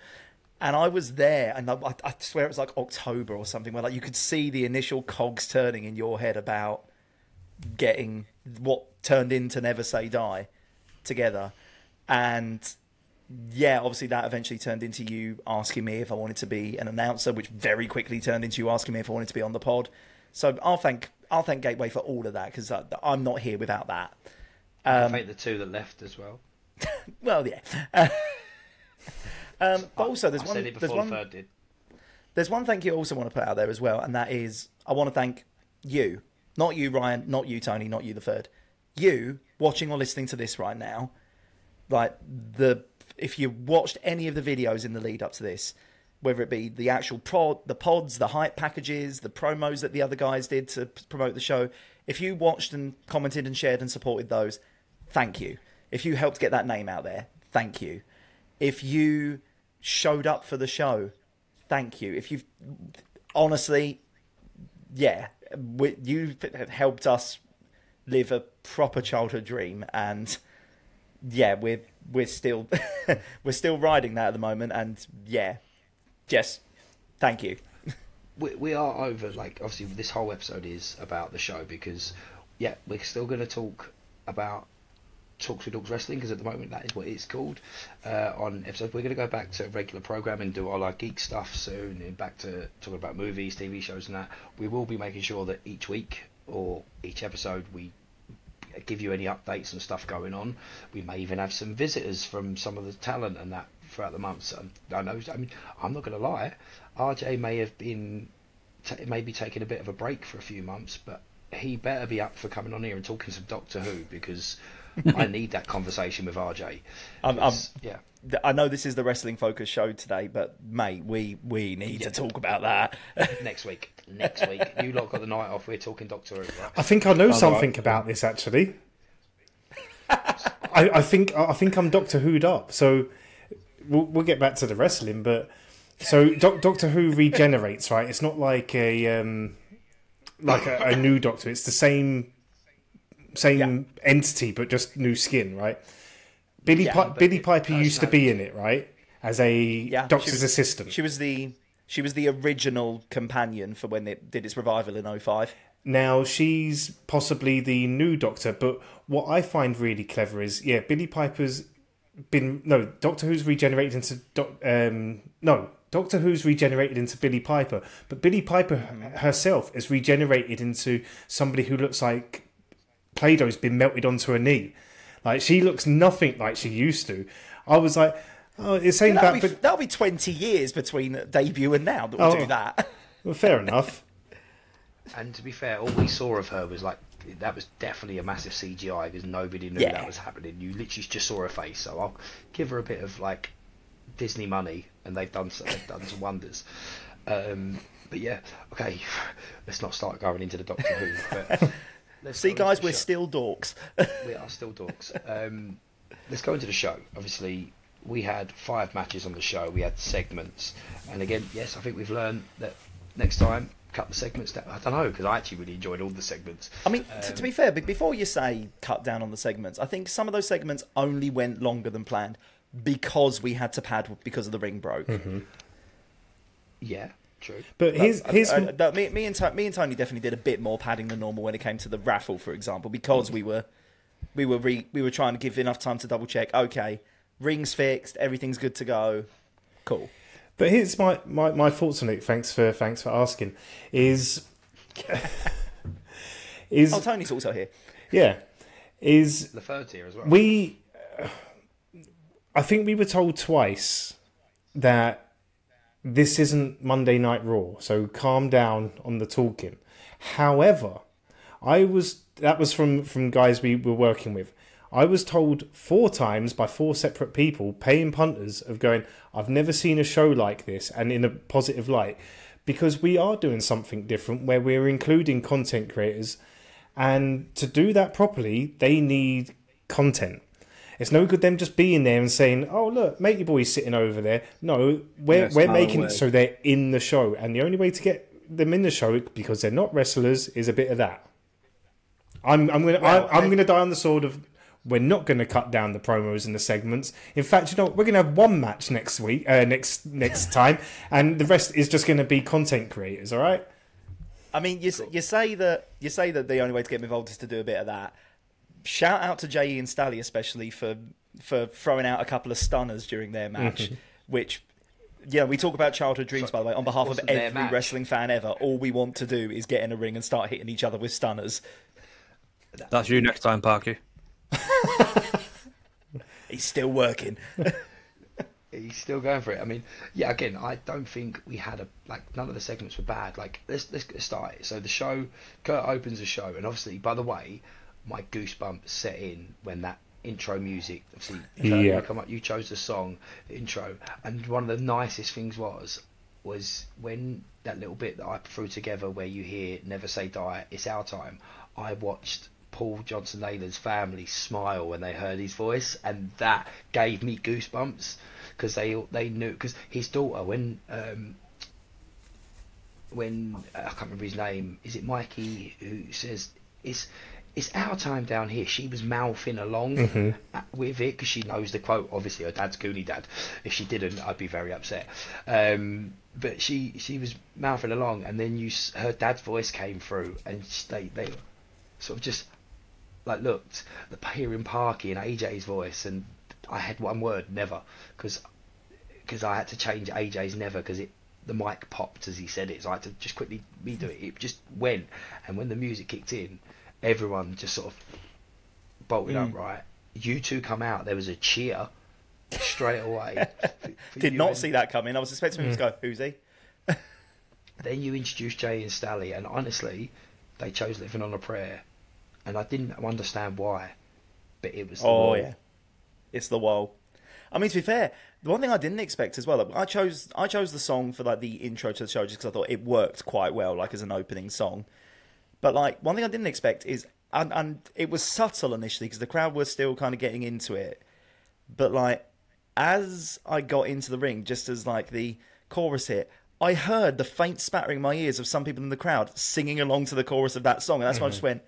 And I was there, and I swear it was like October or something, where like you could see the initial cogs turning in your head about getting what turned into Never Say Die together. And yeah, obviously that eventually turned into you asking me if I wanted to be an announcer, which very quickly turned into you asking me if I wanted to be on the pod. So I'll thank Gateway for all of that, because I'm not here without that. I thank the two that left as well. Well, yeah. But also, there's one thank you I also want to put out there as well, and that is, I want to thank you. Not you, Ryan, not you, Tony, not you, the third. You, watching or listening to this right now, like, if you watched any of the videos in the lead up to this, whether it be the actual the pods, the hype packages, the promos that the other guys did to promote the show, if you watched and commented and shared and supported those, thank you. If you helped get that name out there, thank you. If you showed up for the show, thank you. If you've, honestly, yeah, you helped us live a proper childhood dream, and yeah, we're still we're still riding that at the moment, and yeah, just thank you. We are over, like, obviously this whole episode is about the show, because yeah, we're still going to talk about Talks with Dorks Wrestling, because at the moment that is what it's called on episodes. We're going to go back to regular programming, do all our geek stuff soon, and back to talking about movies, TV shows and that. We will be making sure that each week or each episode we give you any updates and stuff going on. We may even have some visitors from some of the talent and that throughout the months. I know, I mean, I'm not going to lie, RJ may have been maybe taking a bit of a break for a few months, but he better be up for coming on here and talking some Doctor Who, because I need that conversation with RJ. Yeah. I know this is the wrestling focused show today, but mate, we need to talk about that next week. You lot got the night off. We're talking Doctor Who. Right? I think I know something about this actually. I think I'm Doctor Who'd up. So we'll get back to the wrestling, but so Doctor Who regenerates, right? It's not like a new Doctor. It's the same entity, but just new skin, right? Billy Piper used to be in it, right? As a doctor's assistant. She was the original companion for when it did its revival in 2005. Now she's possibly the new Doctor, but what I find really clever is, Billy Piper's Doctor Who's regenerated into Doctor Who's regenerated into Billy Piper, but Billy Piper herself is regenerated into somebody who looks like Play-Doh's been melted onto her knee. Like, she looks nothing like she used to. I was like, oh, it's saying that'll be 20 years between debut and now that we'll do that. Well, fair enough. And to be fair, all we saw of her was like, that was definitely a massive CGI, because nobody knew that was happening. You literally just saw her face. So I'll give her a bit of like Disney money, and they've done some wonders. But yeah, okay, let's not start going into the Doctor Who. But see, guys, we're still dorks. We are still dorks. Let's go into the show. Obviously, we had 5 matches on the show. We had segments, and again, yes, I think we've learned that next time, cut the segments down. I don't know, because I actually really enjoyed all the segments. I mean, to be fair, before you say cut down on the segments, I think some of those segments only went longer than planned because we had to pad because of the ring broke. Mm-hmm. Yeah, true. But me and Tony definitely did a bit more padding than normal when it came to the raffle, for example, because we were trying to give enough time to double check. Okay, ring's fixed, everything's good to go. Cool. But here's my thoughts on it. Thanks for asking. Is Tony's also here. Yeah, is Laferde here as well. I think we were told twice that this isn't Monday Night Raw, so calm down on the talking. However, that was from guys we were working with. I was told 4 times by 4 separate people, paying punters, of going, I've never seen a show like this, and in a positive light, because we are doing something different where we're including content creators, and to do that properly, they need content. It's no good them just being there and saying, oh, look, matey boy's sitting over there. No, we're making it so they're in the show, and the only way to get them in the show, because they're not wrestlers, is a bit of that. I'm going to die on the sword of, we're not going to cut down the promos and the segments. In fact, you know, we're going to have 1 match next week, next time, and the rest is just going to be content creators. All right. I mean, you say that the only way to get them involved is to do a bit of that. Shout out to Jay and Stally especially for throwing out a couple of stunners during their match, which. Yeah, we talk about childhood dreams, by the way, on behalf of every wrestling fan ever. All we want to do is get in a ring and start hitting each other with stunners. That's you next time, Parky. He's still working. He's still going for it. I mean, yeah, again, I don't think we had none of the segments were bad. Like, let's get started. So the show, Kurt opens the show, and obviously, by the way, my goosebumps set in when that intro music, obviously, you come up, you chose the song, the intro, and one of the nicest things was when that little bit that I threw together where you hear "Never Say Die, It's Our Time." I watched Paul Johnson Naylor's family smile when they heard his voice, and that gave me goosebumps, because they knew, because his daughter, when I can't remember his name, is it Mikey, who says it's our time down here, she was mouthing along with it, because she knows the quote. Obviously her dad's Goonie Dad. If she didn't, I'd be very upset. But she was mouthing along, and then her dad's voice came through, and they sort of just like looked, hearing Parky and AJ's voice, and I had one word, never, because I had to change AJ's never, because the mic popped as he said it, so I had to just quickly redo it. It just went, and when the music kicked in, everyone just sort of bolted upright. You two come out, there was a cheer straight away. for Did not see that coming. I was expecting him to go, who's he? Then you introduced Jay and Stally, and honestly, they chose Living on a Prayer, and I didn't understand why, but it was the Oh wall. yeah, it's the wall. I mean, to be fair, the one thing I didn't expect as well, I chose the song for like the intro to the show just because I thought it worked quite well, like as an opening song. But like one thing I didn't expect is, and it was subtle initially because the crowd was still kind of getting into it, but like as I got into the ring, just as like the chorus hit, I heard the faint spattering in my ears of some people in the crowd singing along to the chorus of that song, and that's when I just went,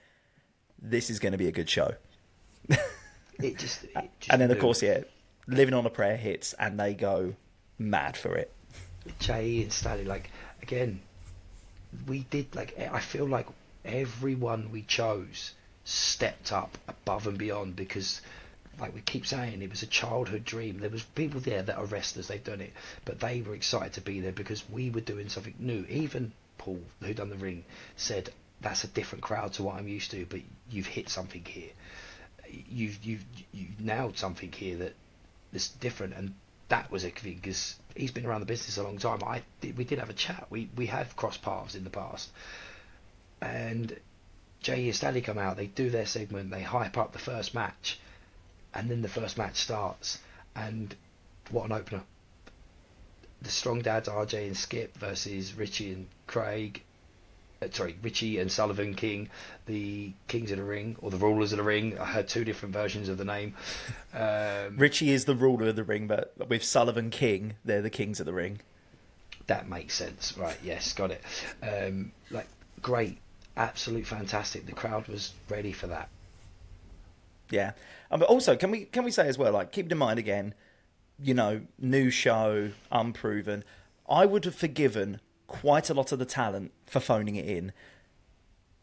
"This is going to be a good show." It just And then of knew. course, yeah, Living on a Prayer hits, and they go mad for it. Jay and Stanley, like, again, we did, like, I feel like everyone we chose stepped up above and beyond, because like we keep saying, it was a childhood dream. There was people there that are wrestlers, they've done it, but they were excited to be there because we were doing something new. Even Paul, who done the ring, said that's a different crowd to what I'm used to, but you've hit something here, you've nailed something here that's different. And that was a thing, because he's been around the business a long time. We did have a chat, we have crossed paths in the past, and Jay and Stanley come out, they do their segment, they hype up the first match, and then the first match starts, and what an opener. The Strong Dads, RJ and Skip, versus Richie and Craig, Richie and Sullivan King, the Kings of the Ring, or the Rulers of the Ring. I heard two different versions of the name. Richie is the ruler of the ring, but with Sullivan King, they're the Kings of the Ring. That makes sense, right? Yes, got it. Like, great, absolute fantastic. The crowd was ready for that. Yeah, but also, can we say as well, like, keep in mind again, you know, new show, unproven. I would have forgiven quite a lot of the talent for phoning it in,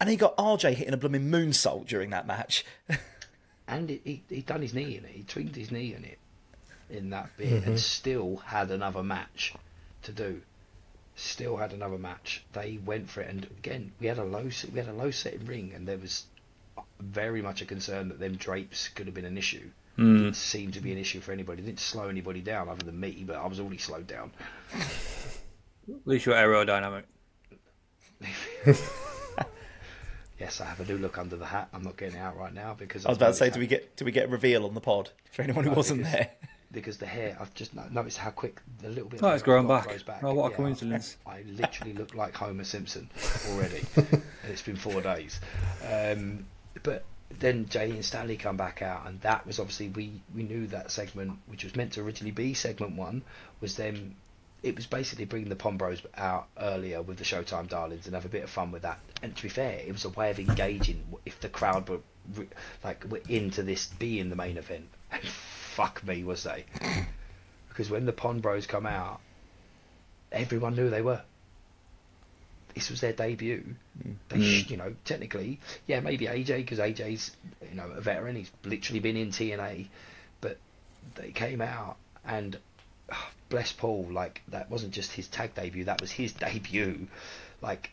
and he got RJ hitting a blooming moonsault during that match. And he done his knee in it. He twinged his knee in it in that bit, and still had another match to do. Still had another match. They went for it, and again, we had a low setting ring, and there was very much a concern that them drapes could have been an issue. Didn't seem to be an issue for anybody. Didn't slow anybody down other than me, but I was already slowed down. At least you're aerodynamic. Yes, I have a new look under the hat. I'm not getting it out right now because I was about to say, do we get a reveal on the pod for anyone who wasn't there? Because the hair, I've just noticed how quick the little bit. Oh, it's growing grows back. Oh, what a coincidence! I literally look like Homer Simpson already, and it's been 4 days. But then Jay and Stanley come back out, and that was obviously we knew that segment, which was meant to originally be segment 1, was them. It was basically bringing the Pom Bros out earlier with the Showtime Darlings and have a bit of fun with that. And to be fair, it was a way of engaging if the crowd were into this being the main event. And fuck me, was they? Because when the Pon Bros come out, everyone knew they were. This was their debut. They, technically, yeah, maybe AJ, because AJ's, a veteran. He's literally been in TNA, but they came out and. Bless Paul, like, that wasn't just his tag debut, that was his debut. Like,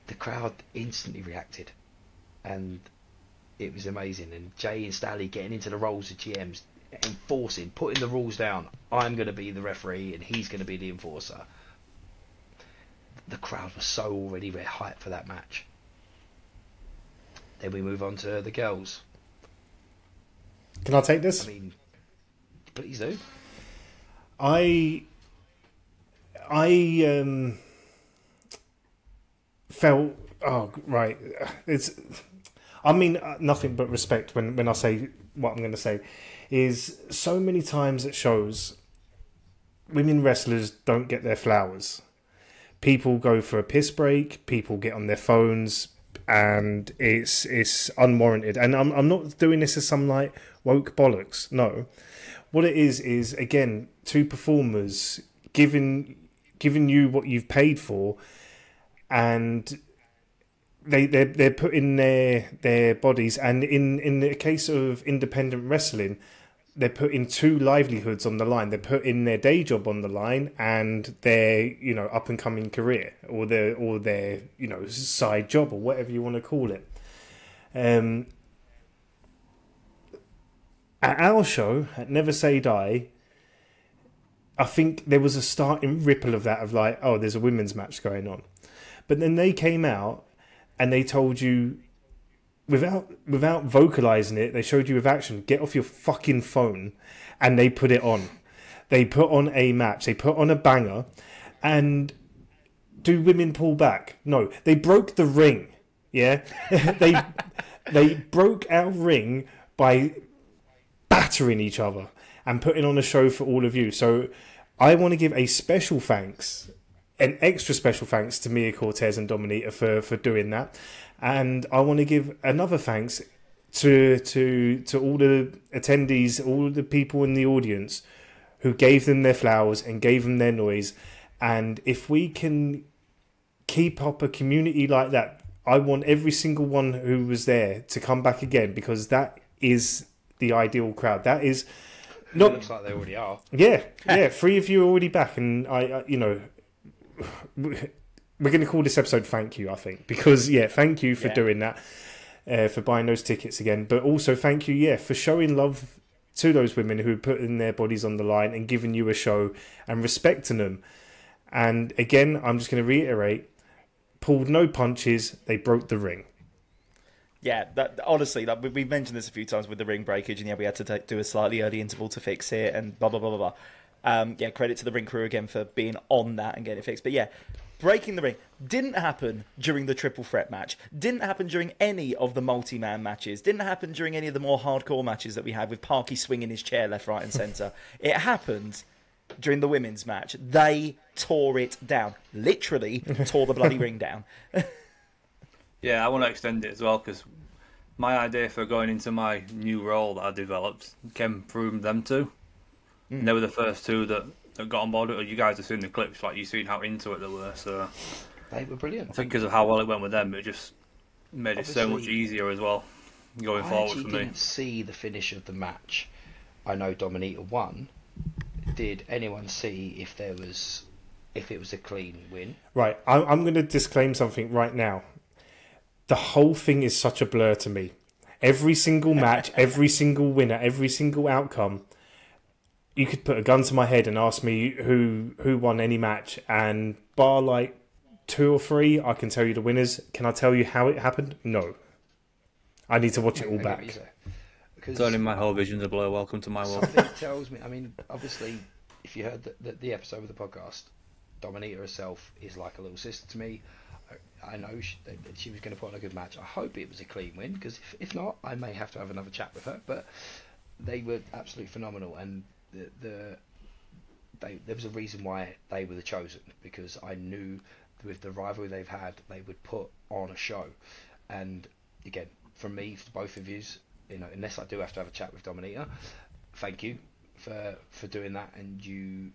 the crowd instantly reacted, and it was amazing. And Jay and Stanley getting into the roles of GMs, enforcing, putting the rules down. I'm going to be the referee and he's going to be the enforcer. The crowd was so already hyped for that match. Then we move on to the girls. Can I take this? I mean, please do. I felt nothing but respect when I say what I'm going to say. Is so many times at shows, women wrestlers don't get their flowers. People go for a piss break. People get on their phones, and it's unwarranted. And I'm not doing this as some like woke bollocks. No. What it is again, two performers giving you what you've paid for, and they're putting their bodies, and in the case of independent wrestling, they're putting two livelihoods on the line. They're putting their day job on the line and their up and coming career, or their side job, or whatever you want to call it. At our show, at Never Say Die, I think there was a starting ripple of that, of like, oh, there's a women's match going on. But then they came out and they told you without vocalizing it, they showed you with action, get off your fucking phone, and they put it on. They put on a match. They put on a banger, and do women pull back? No, they broke the ring. Yeah, they broke our ring by battering each other and putting on a show for all of you. So I want to give a special thanks, an extra special thanks to Mia Cortez and Dominica for doing that. And I want to give another thanks to all the attendees, all the people in the audience who gave them their flowers and gave them their noise. And if we can keep up a community like that, I want every single one who was there to come back again, because that is the ideal crowd. That is not. It looks like they already are. Yeah. 3 of you are already back, and I we're going to call this episode "Thank You," I think, because thank you for doing that, for buying those tickets again, but also thank you, for showing love to those women who put in their bodies on the line and giving you a show and respecting them. And again, I'm just going to reiterate: pulled no punches, they broke the ring. Yeah, honestly, we've mentioned this a few times with the ring breakage, and we had to do a slightly early interval to fix it, and blah, blah, blah, blah, blah. Credit to the ring crew again for being on that and getting it fixed. But breaking the ring didn't happen during the triple threat match, didn't happen during any of the multi-man matches, didn't happen during any of the more hardcore matches that we had with Parky swinging his chair left, right and centre. It happened during the women's match. They tore it down. Literally tore the bloody ring down. Yeah, I want to extend it as well, because my idea for going into my new role that I developed came from them two. And they were the first two that got on board. You guys have seen the clips, like you've seen how into it they were. So They were brilliant. I think because of how well it went with them, it just made it so much easier as well going forward for me. I didn't see the finish of the match. I know Dominica won. Did anyone see if it was a clean win? Right, I'm going to disclaim something right now. The whole thing is such a blur to me. Every single match, every single winner, every single outcome. You could put a gun to my head and ask me who won any match, and bar like 2 or 3, I can tell you the winners. Can I tell you how it happened? No. I need to watch it all back. Turning my whole vision to blur. Welcome to my world. Something tells me. I mean, obviously, if you heard the episode of the podcast, Dominica herself is like a little sister to me. I know she was going to put on a good match. I hope it was a clean win, because if not, I may have to have another chat with her. But they were absolutely phenomenal, and there was a reason why they were the chosen, because I knew with the rivalry they've had, they would put on a show. And again, from me, for both of yous, unless I do have to have a chat with Dominica, thank you for doing that, and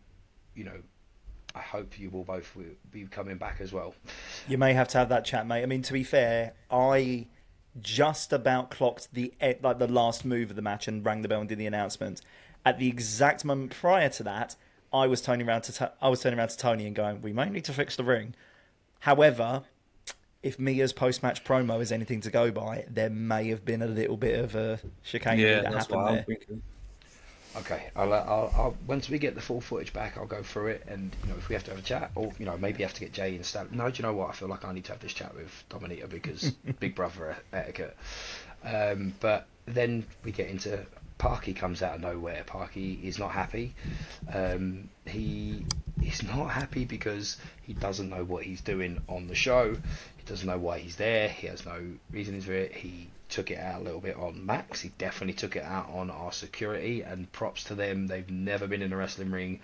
I hope you will both be coming back as well. You may have to have that chat, mate. I mean, to be fair, I just about clocked the last move of the match and rang the bell and did the announcement. At the exact moment prior to that, I was turning around to Tony and going, "We may need to fix the ring." However, if Mia's post-match promo is anything to go by, there may have been a little bit of a chicanery that happened there. Thinking. Okay, I'll once we get the full footage back, I'll go through it, and if we have to have a chat, or maybe have to get Jay and Stab. No, do you know what? I feel like I need to have this chat with Dominica, because Big Brother etiquette. But then we get into Parky comes out of nowhere. Parky is not happy. He's not happy because he doesn't know what he's doing on the show. He doesn't know why he's there. He has no reasoning for it. He took it out a little bit on Max. He definitely took it out on our security, and props to them. They've never been in a wrestling ring.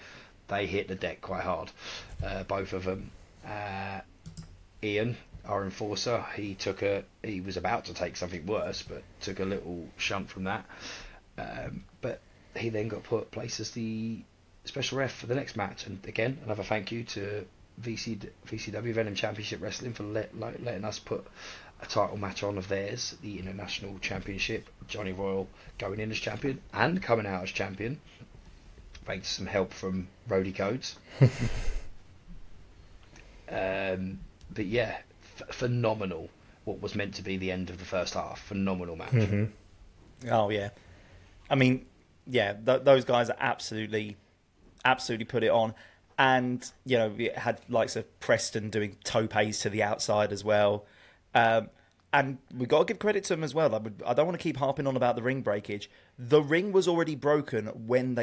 They hit the deck quite hard, both of them. Ian, our enforcer, he was about to take something worse, but took a little shunt from that. But he then got placed as the special ref for the next match. And again, another thank you to VCW Venom Championship Wrestling for letting us put a title match on of theirs, the International Championship. Johnny Royal going in as champion and coming out as champion, thanks to some help from Roadie Codes. But yeah, phenomenal. What was meant to be the end of the first half. Phenomenal match. Mm-hmm. Oh yeah, I mean, yeah, those guys are absolutely put it on. And it had likes of Preston doing topes to the outside as well. And we've got to give credit to them as well. I don't want to keep harping on about the ring breakage. The ring was already broken when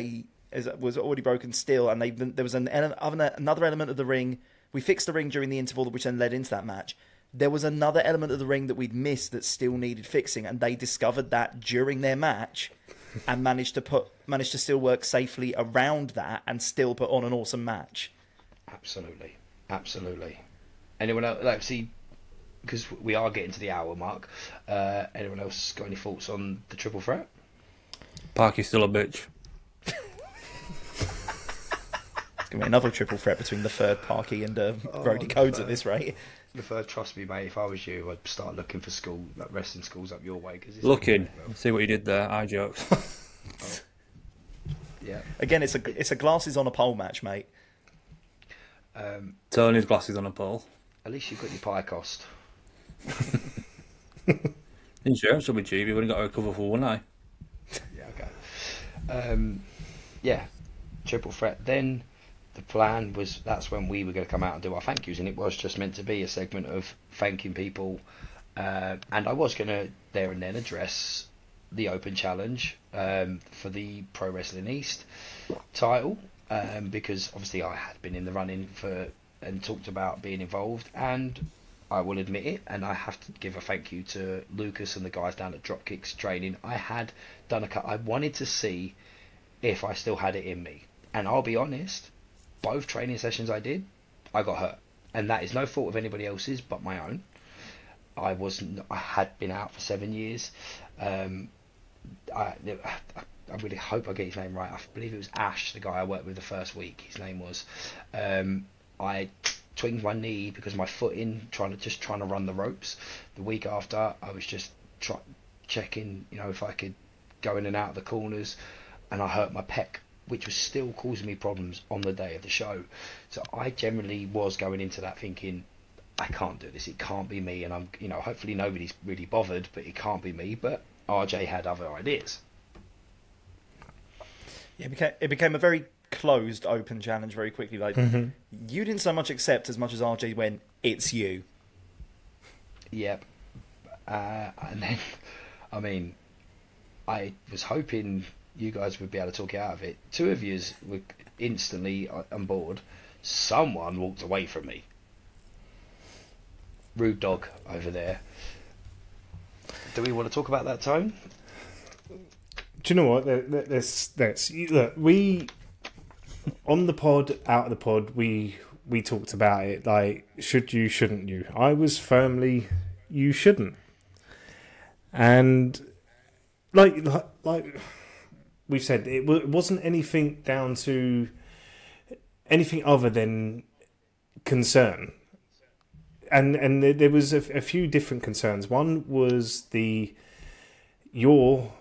was already broken still, and there was another element of the ring. We fixed the ring during the interval, which then led into that match. There was another element of the ring that we'd missed that still needed fixing, and they discovered that during their match, and managed to still work safely around that and still put on an awesome match. Absolutely. Anyone else? Like, see, because we are getting to the hour mark. Anyone else got any thoughts on the triple threat? Parky's still a bitch. It's going to be another triple threat between the third Parky and Brody Codes at this rate. The third, trust me, mate. If I was you, I'd start looking for wrestling schools up your way. Looking, see what you did there. I jokes. Yeah. Again, it's a glasses on a pole match, mate. Tony's glasses on a pole. At least you've got your pie cost. Insurance will be cheap. You wouldn't got to recover for one eye. Yeah, okay. Yeah, triple threat. Then the plan was that's when we were going to come out and do our thank yous, and it was just meant to be a segment of thanking people. And I was going to there and then address the Open Challenge for the Pro Wrestling East title, because obviously I had been in the running and talked about being involved, and I will admit it, and I have to give a thank you to Lucas and the guys down at Dropkicks Training. I had done I wanted to see if I still had it in me, and I'll be honest, both training sessions I did, I got hurt, and that is no fault of anybody else's but my own. I had been out for 7 years. I really hope I get his name right. I believe it was Ash, the guy I worked with the first week. His name was. I twinged my knee because my foot in trying to run the ropes. The week after, I was just checking, if I could go in and out of the corners, and I hurt my pec, which was still causing me problems on the day of the show. So I generally was going into that thinking, I can't do this. It can't be me, and I'm, hopefully nobody's really bothered, but it can't be me. But RJ had other ideas. Yeah, it became a very closed open challenge very quickly. Like you didn't so much accept as much as RJ went, it's you. Yep. And then, I was hoping you guys would be able to talk it out of it. Two of yous were instantly on board. Someone walked away from me. Rude dog over there. Do we want to talk about that, Tone? Do you know what? Look, we on the pod, out of the pod, we talked about it. Like, should you, shouldn't you? I was firmly, you shouldn't. And like we've said, it wasn't anything down to anything other than concern. And there was a few different concerns. One was your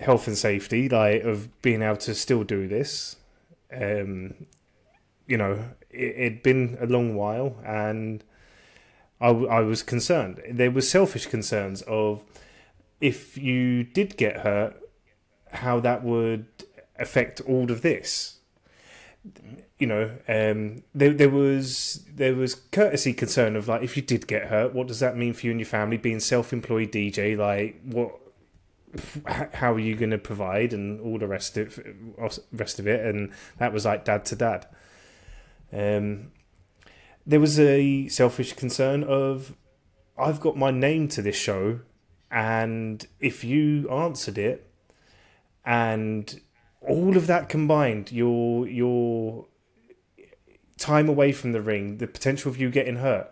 health and safety, like of being able to still do this. It'd been a long while, and I was concerned. There was selfish concerns of if you did get hurt, how that would affect all of this. There was courtesy concern of like, if you did get hurt, what does that mean for you and your family? Being self-employed DJ, like how are you going to provide and all the rest of it? And that was like dad to dad. There was a selfish concern of, I've got my name to this show, and if you answered it, and all of that combined, your time away from the ring, the potential of you getting hurt,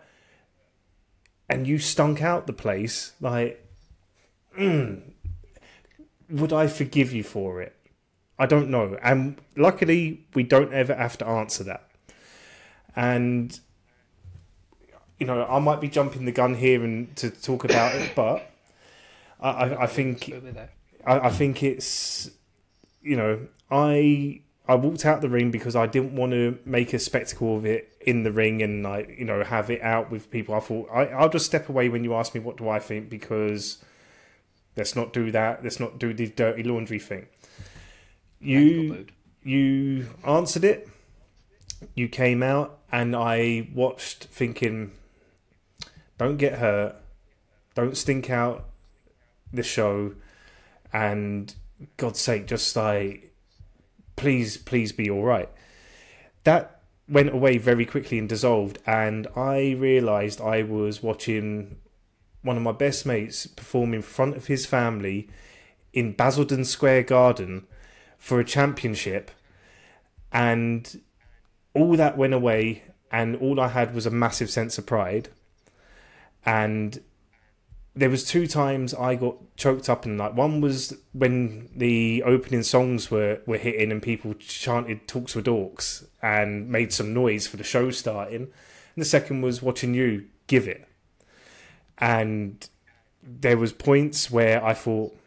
and you stunk out the place, like, would I forgive you for it? I don't know. And luckily, we don't ever have to answer that. And, I might be jumping the gun here and to talk about it, but I think it's, I walked out the ring because I didn't want to make a spectacle of it in the ring and have it out with people. I thought I'll just step away when you ask me what do I think, because let's not do that. Let's not do the dirty laundry thing. You answered it. You came out, and I watched thinking, don't get hurt. don't stink out the show, and God's sake, just like, please be all right. That went away very quickly and dissolved, and I realised I was watching one of my best mates perform in front of his family in Basildon Square Garden for a championship, and all that went away, and all I had was a massive sense of pride. And there was 2 times I got choked up in the night. One was when the opening songs were hitting and people chanted "Talks with Dorks" and made some noise for the show starting. And the second was watching you give it. And there was points where I thought,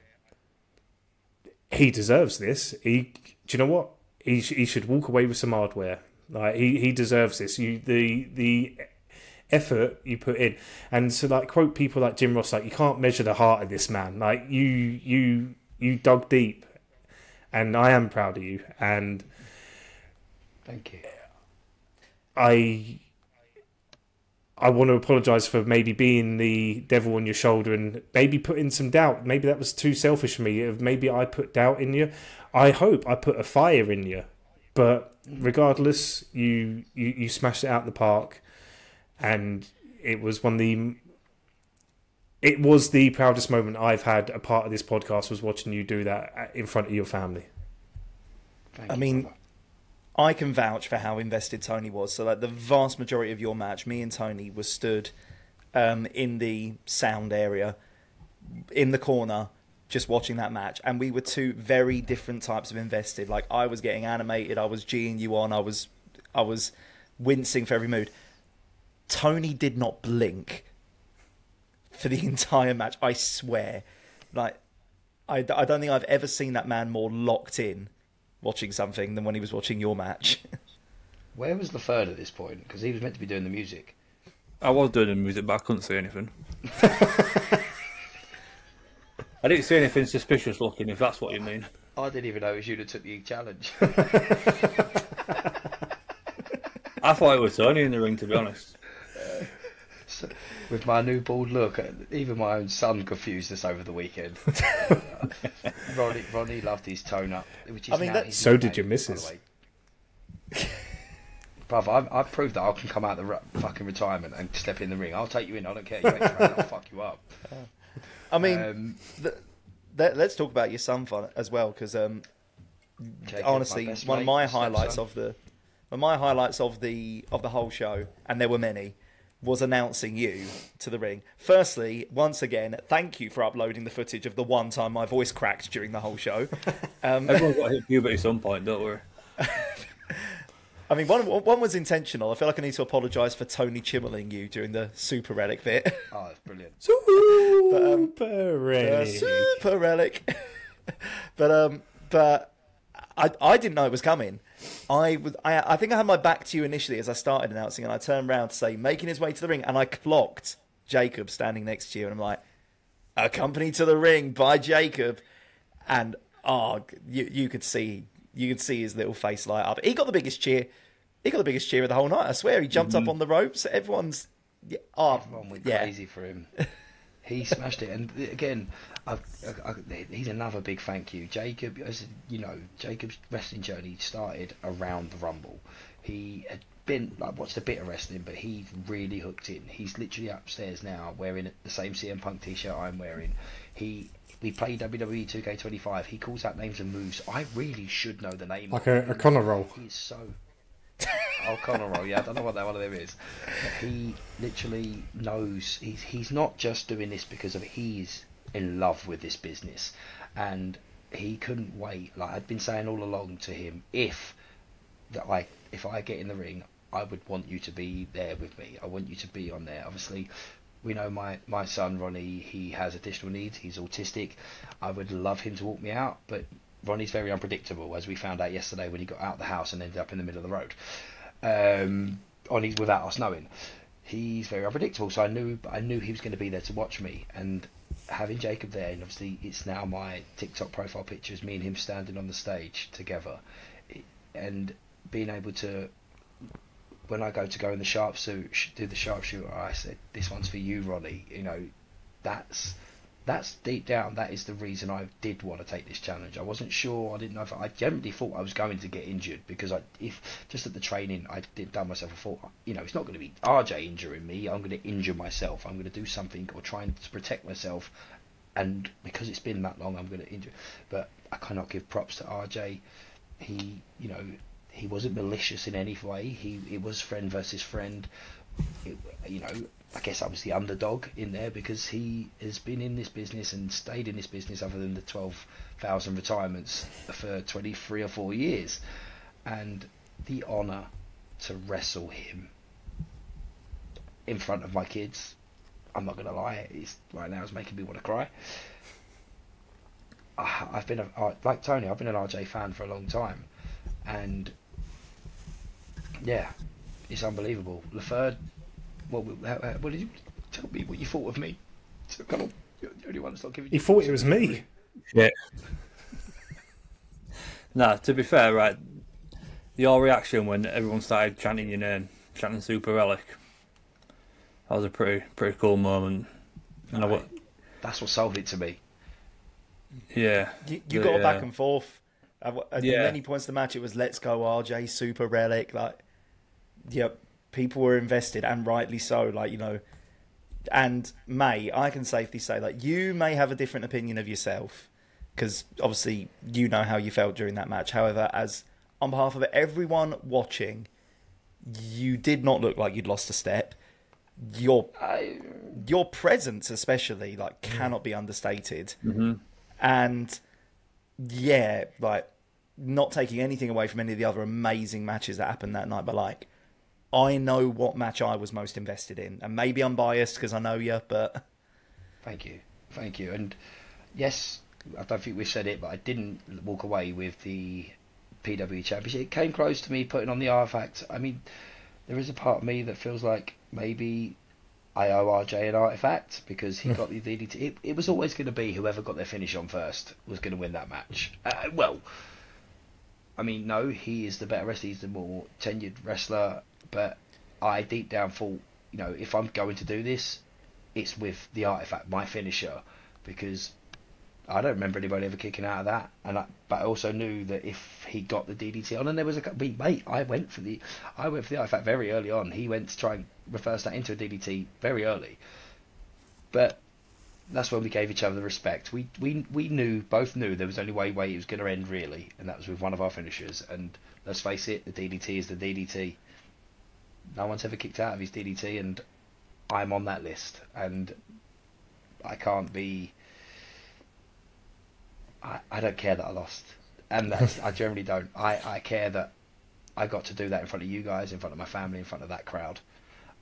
he deserves this. Do you know what? He should walk away with some hardware. Like, he deserves this. The effort you put in, and to like quote people like Jim Ross, like, you can't measure the heart of this man. Like, you dug deep, and I am proud of you. And thank you. I want to apologise for maybe being the devil on your shoulder and maybe putting some doubt. Maybe that was too selfish for me. Maybe I put doubt in you. I hope I put a fire in you. But regardless, you smashed it out the park, and it was the proudest moment I've had a part of this podcast, was watching you do that in front of your family. I mean, I can vouch for how invested Tony was. So, like, the vast majority of your match, me and Tony was stood in the sound area, in the corner, just watching that match. And we were 2 very different types of invested. Like, I was getting animated, I was G'ing you on, I was wincing for every mood. Tony did not blink for the entire match, I swear. Like, I don't think I've ever seen that man more locked in watching something than when he was watching your match. Where was Laferde at this point? Because he was meant to be doing the music. I was doing the music, but I couldn't see anything. I didn't see anything suspicious looking, if that's what you mean. I didn't even know it was you that took the challenge. I thought it was Tony in the ring, to be honest. So, with my new bald look, even my own son confused us over the weekend. Ronnie loved his tone up, which is, I mean, so did your missus. Bruv, I've proved that I can come out of the fucking retirement and step in the ring. I'll take you in. I don't care. You ain't trying, I'll fuck you up. I mean, let's talk about your son fun as well, because honestly, one of my highlights of the whole show, and there were many, was announcing you to the ring. Firstly, once again, thank you for uploading the footage of the one time my voice cracked during the whole show. Everyone's got to hit puberty at some point, don't worry. I mean, one was intentional. I feel like I need to apologise for Tony chimmeling you during the Super Relic bit. Oh, that's brilliant. Super Relic. Super Relic. But I didn't know it was coming. I think I had my back to you initially as I started announcing, and I turned around to say, making his way to the ring, and I clocked Jacob standing next to you, and I'm like, accompanied to the ring by Jacob, and you could see his little face light up. He got the biggest cheer. He got the biggest cheer of the whole night. I swear, he jumped up on the ropes. Everyone went crazy for him. He smashed it, and again, he's another big thank you, Jacob. As you know, Jacob's wrestling journey started around the Rumble. He had been watched a bit of wrestling, but he really hooked in. He's literally upstairs now wearing the same CM Punk t-shirt I'm wearing. We play WWE 2K25. He calls out names and moves. I really should know the name. Like a Connor roll. He's so. Oh, Connor roll. Yeah, I don't know what that one of them is. But he literally knows. He's not just doing this because of he's in love with this business, and he couldn't wait. Like I'd been saying all along to him, if I get in the ring, I would want you to be there with me. I want you to be on there. Obviously, we know my son Ronnie, he has additional needs. He's autistic. I would love him to walk me out, but Ronnie's very unpredictable, as we found out yesterday when he got out of the house and ended up in the middle of the road, without us knowing. He's very unpredictable, so I knew he was going to be there to watch me. And having Jacob there, and obviously it's now my TikTok profile picture is me and him standing on the stage together, and being able to, when I go in the sharpshooter, I said, this one's for you, Ronnie. You know, that's deep down, that is the reason I did want to take this challenge. I wasn't sure. I didn't know if I generally thought I was going to get injured, because if just at the training I did done myself, I thought, it's not going to be RJ injuring me. I'm going to injure myself. I'm going to do something or trying to protect myself, and because it's been that long, I'm going to injure. But I cannot give props to RJ. He wasn't malicious in any way. It was friend versus friend. I guess I was the underdog in there, because he has been in this business and stayed in this business, other than the 12,000 retirements, for 23 or 4 years. And the honour to wrestle him in front of my kids, I'm not going to lie, right now it's making me want to cry. I've been like Tony, I've been an RJ fan for a long time, and yeah, it's unbelievable. Laferde, what did you tell me? What you thought of me? So come on, you're the only one that's not giving. You thought it was me? Yeah. Nah, to be fair, right, your reaction when everyone started chanting your name, chanting Super Relic, that was a pretty cool moment. And that's what sold it to me. Yeah, you got a back and forth. At many points of the match, it was "Let's go RJ, Super Relic." People were invested, and rightly so. And May, I can safely say, you may have a different opinion of yourself, because obviously you know how you felt during that match. However, as on behalf of everyone watching, you did not look like you'd lost a step. Your presence, especially, cannot be understated. Mm-hmm. And yeah, not taking anything away from any of the other amazing matches that happened that night, but I know what match I was most invested in, and maybe I'm biased because I know you, but thank you, and yes, I don't think we said it, but I didn't walk away with the PW Championship. It came close to me putting on the Artifact. I mean, there is a part of me that feels like maybe I owe RJ an Artifact, because he got the DDT. It was always going to be whoever got their finish on first was going to win that match. No, he is the better wrestler. He's the more tenured wrestler. But I deep down thought, if I'm going to do this, it's with the Artifact, my finisher, because I don't remember anybody ever kicking out of that. But I also knew that if he got the DDT on, and there was I went for the Artifact very early on. He went to try and reverse that into a DDT very early. But that's when we gave each other the respect. We both knew there was only one way it was going to end, really, and that was with one of our finishers. And let's face it, the DDT is the DDT. No one's ever kicked out of his DDT, and I'm on that list, and I can't be. I don't care that I lost, and I generally don't. I care that I got to do that in front of you guys, in front of my family, in front of that crowd.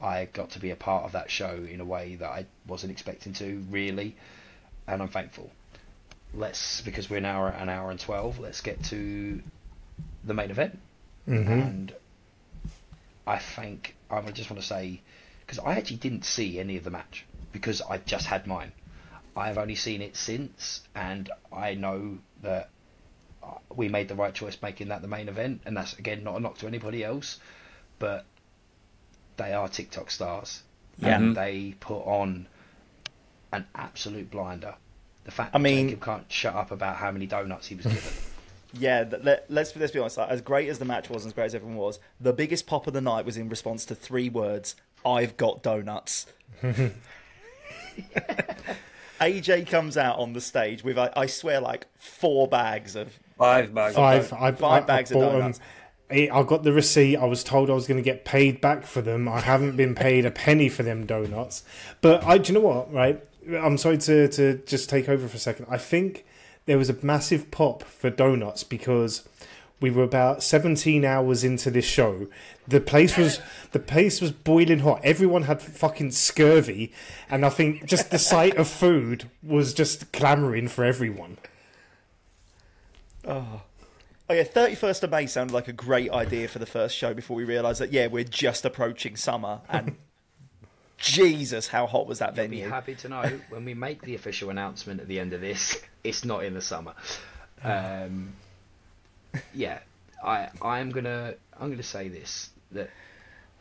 I got to be a part of that show in a way that I wasn't expecting to, really, and I'm thankful. Because we're now at an hour and 12, let's get to the main event. Mm-hmm. And I just want to say, because I actually didn't see any of the match, because I just had mine. I've only seen it since, and I know that we made the right choice making that the main event, and that's, again, not a knock to anybody else, but they are TikTok stars. Yeah. And they put on an absolute blinder. The fact that Jacob can't shut up about how many donuts he was given. Yeah, let's be honest. As great as the match was, and as great as everyone was, the biggest pop of the night was in response to 3 words: "I've got donuts." AJ comes out on the stage with, I swear, 4 bags of... 5 bags. 5 bags of donuts. I got the receipt. I was told I was going to get paid back for them. I haven't been paid a penny for them donuts. But do you know what, right? I'm sorry to just take over for a second. I think there was a massive pop for donuts because we were about 17 hours into this show. The place was boiling hot. Everyone had fucking scurvy, and I think just the sight of food was just clamouring for everyone. Oh yeah, 31st of May sounded like a great idea for the first show before we realised that, we're just approaching summer, and Jesus, how hot was that venue. You'll be happy to know, when we make the official announcement at the end of this, it's not in the summer. Yeah, I'm gonna say this, that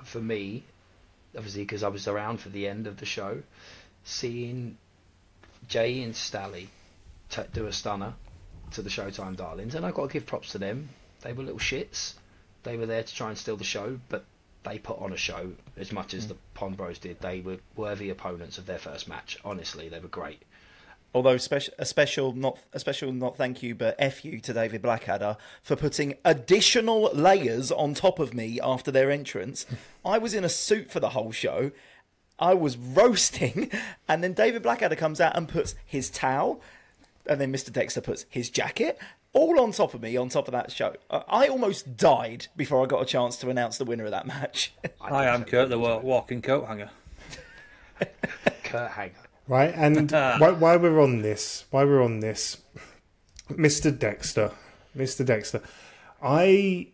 for me, obviously because I was around for the end of the show, seeing Jay and Stally do a stunner to the Showtime Darlings, and I've got to give props to them. They were little shits. They were there to try and steal the show, but they put on a show as much as the Pond Bros did. They were worthy opponents of their first match. Honestly, they were great. Although a special not thank you, but F you to David Blackadder for putting additional layers on top of me after their entrance. I was in a suit for the whole show. I was roasting, and then David Blackadder comes out and puts his towel, and then Mr. Dexter puts his jacket, all on top of me, on top of that show. I almost died before I got a chance to announce the winner of that match. Hi, I'm Kurt, the walking coat hanger. Kurt Hanger. Right, and why we're on this, Mr. Dexter, I,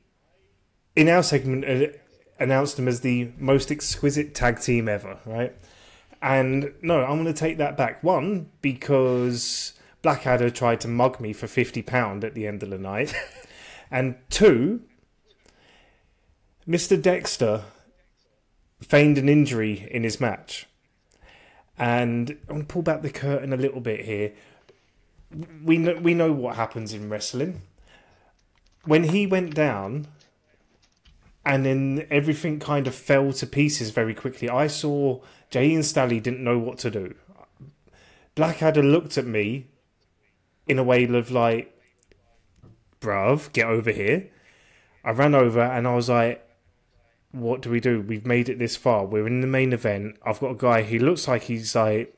in our segment, announced him as the most exquisite tag team ever, right? And no, I'm going to take that back. One, because Blackadder tried to mug me for £50 at the end of the night. And two, Mr. Dexter feigned an injury in his match. And I'm going to pull back the curtain a little bit here. We know what happens in wrestling. When he went down, and then everything kind of fell to pieces very quickly, I saw Jay and Stally didn't know what to do. Blackadder looked at me in a way of like, bruv, get over here. I ran over and I was like, what do we do? We've made it this far. We're in the main event. I've got a guy. He looks like he's like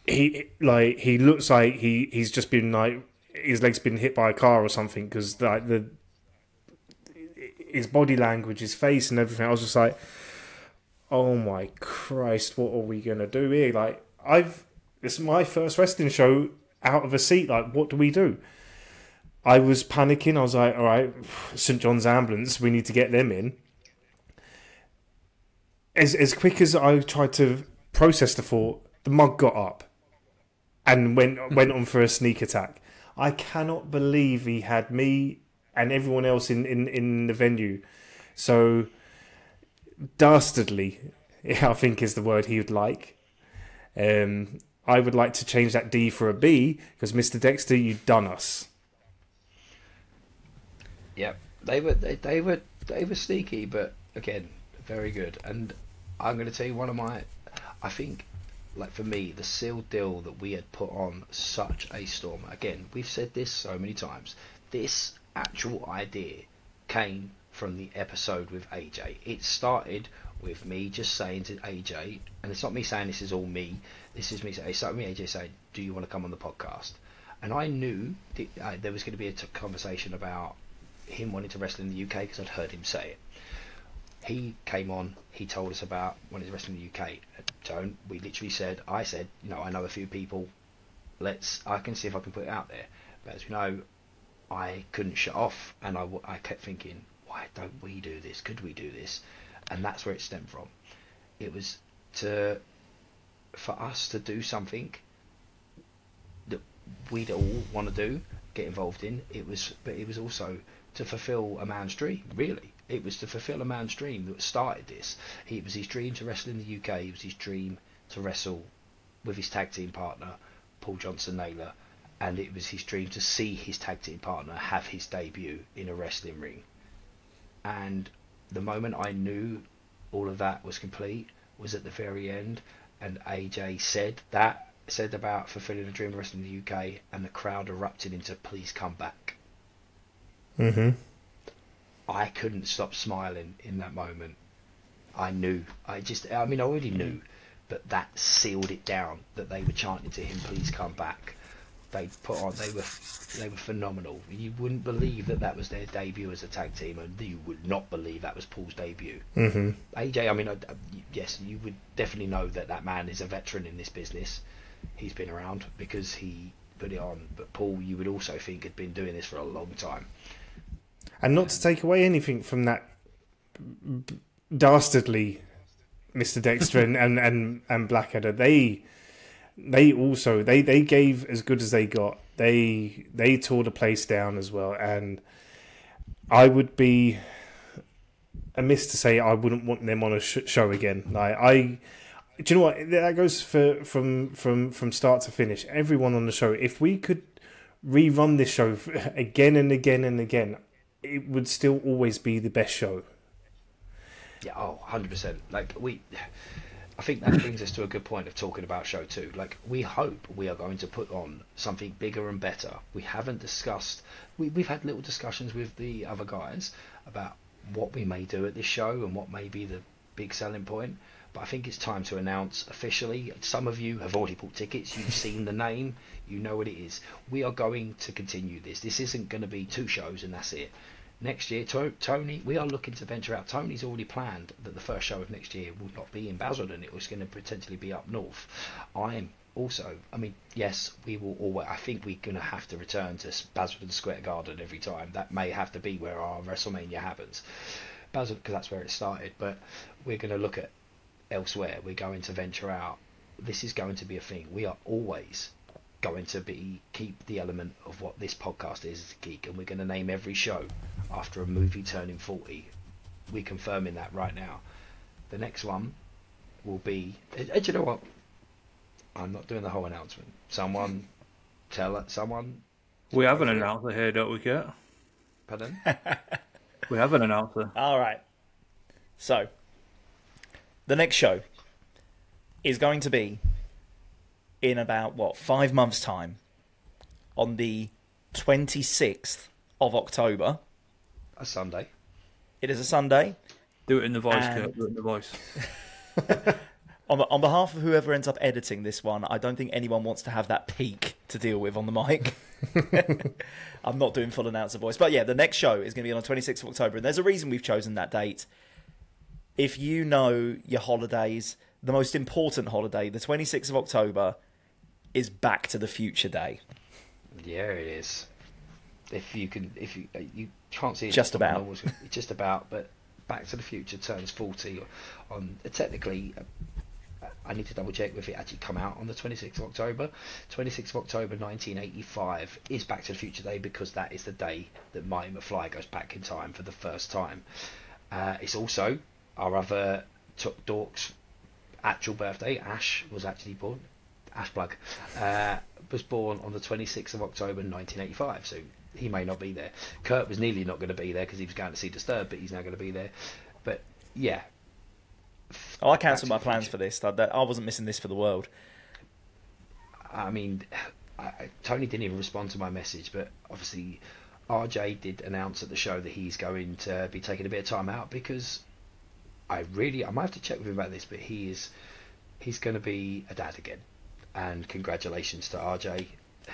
he looks like he's just been like his leg's been hit by a car or something, because like his body language, his face, and everything. I was just like, oh my Christ, what are we gonna do here? Like it's my first wrestling show out of a seat. Like, what do we do? I was panicking. I was like, all right, St. John's ambulance. We need to get them in. As quick as I tried to process the thought, the mug got up and went on for a sneak attack. I cannot believe he had me and everyone else in the venue. So, dastardly, I think is the word he would like. I would like to change that D for a B, because Mr. Dexter, you done us. Yep, they were sneaky, but again, very good. And I'm going to tell you I think, like for me, the sealed deal that we had put on such a storm. Again, we've said this so many times. This actual idea came from the episode with AJ. It started with me just saying to AJ, and it's not me saying this is all me. This is me saying, it started with me, AJ saying, "Do you want to come on the podcast?" And I knew there was going to be a conversation about him wanting to wrestle in the UK, because I'd heard him say it. He came on, he told us about wanting to wrestle in the UK. Tone, we literally said, I said, I know a few people, I can see if I can put it out there. But as you know, I couldn't shut off, and I kept thinking, why don't we do this? Could we do this? And that's where it stemmed from. It was for us to do something that we'd all want to do, get involved in. But it was also to fulfill a man's dream, really. It was to fulfill a man's dream that started this. It was his dream to wrestle in the UK. It was his dream to wrestle with his tag team partner, Paul Johnson Naylor. And it was his dream to see his tag team partner have his debut in a wrestling ring. And the moment I knew all of that was complete was at the very end, and AJ said about fulfilling a dream of wrestling in the UK, and the crowd erupted into "Please come back." Mm-hmm. I couldn't stop smiling in that moment. I knew. I already knew, but that sealed it down, that they were chanting to him, "Please come back." They were phenomenal. You wouldn't believe that was their debut as a tag team, and you would not believe that was Paul's debut. Mm-hmm. AJ, yes, you would definitely know that man is a veteran in this business. He's been around because he put it on. But Paul, you would also think, had been doing this for a long time. And not to take away anything from that dastardly Mr. Dexter and Blackadder, they gave as good as they got. They tore the place down as well, and I would be amiss to say I wouldn't want them on a show again. Like do you know what? That goes from start to finish. Everyone on the show. If we could rerun this show again and again and again, it would still always be the best show. Yeah, 100%. I think that brings us to a good point of talking about show 2. Like, we hope we are going to put on something bigger and better. We haven't discussed. We've had little discussions with the other guys about what we may do at this show and what may be the big selling point. But I think it's time to announce officially. Some of you have already bought tickets. You've seen the name. You know what it is. We are going to continue this. This isn't going to be 2 shows and that's it. Next year, Tony, we are looking to venture out. Tony's already planned that the first show of next year will not be in Basildon. It was going to potentially be up north. I mean, yes, we will always. I think we're going to have to return to Basildon Square Garden every time. That may have to be where our WrestleMania happens. Basildon, because that's where it started. But we're going to look at elsewhere. We're going to venture out. This is going to be a thing. We are always going to keep the element of what this podcast is as a geek, and we're going to name every show after a movie turning 40. We're confirming that right now. The next one will be, do you know what, I'm not doing the whole announcement. Someone we have an announcer here, don't we, Kurt? Pardon? We have an announcer. All right. So, the next show is going to be in about, 5 months' time, on the 26th of October. A Sunday. It is a Sunday. Do it in the voice, Kurt. Do it in the voice. On behalf of whoever ends up editing this one, I don't think anyone wants to have that peak to deal with on the mic. I'm not doing full announcer voice. But yeah, the next show is going to be on the 26th of October, and there's a reason we've chosen that date. If you know your holidays, the most important holiday, the 26th of October, is Back to the Future Day. Yeah, it is. You can't see it. Just about. Just about, but Back to the Future turns 40 on, technically, I need to double check if it actually come out on the 26th of October. 26th of October 1985 is Back to the Future Day because that is the day that Marty McFly goes back in time for the first time. It's also our other Dorks' actual birthday. Ash was actually born. Ash Plug was born on the 26th of October 1985, so he may not be there. Kurt was nearly not going to be there because he was going to see Disturbed, but he's now going to be there. But yeah. Oh, I cancelled my plans for this. I wasn't missing this for the world. I mean, Tony didn't even respond to my message, but obviously RJ did announce at the show that he's going to be taking a bit of time out because I might have to check with him about this, but he's going to be a dad again. And congratulations to RJ.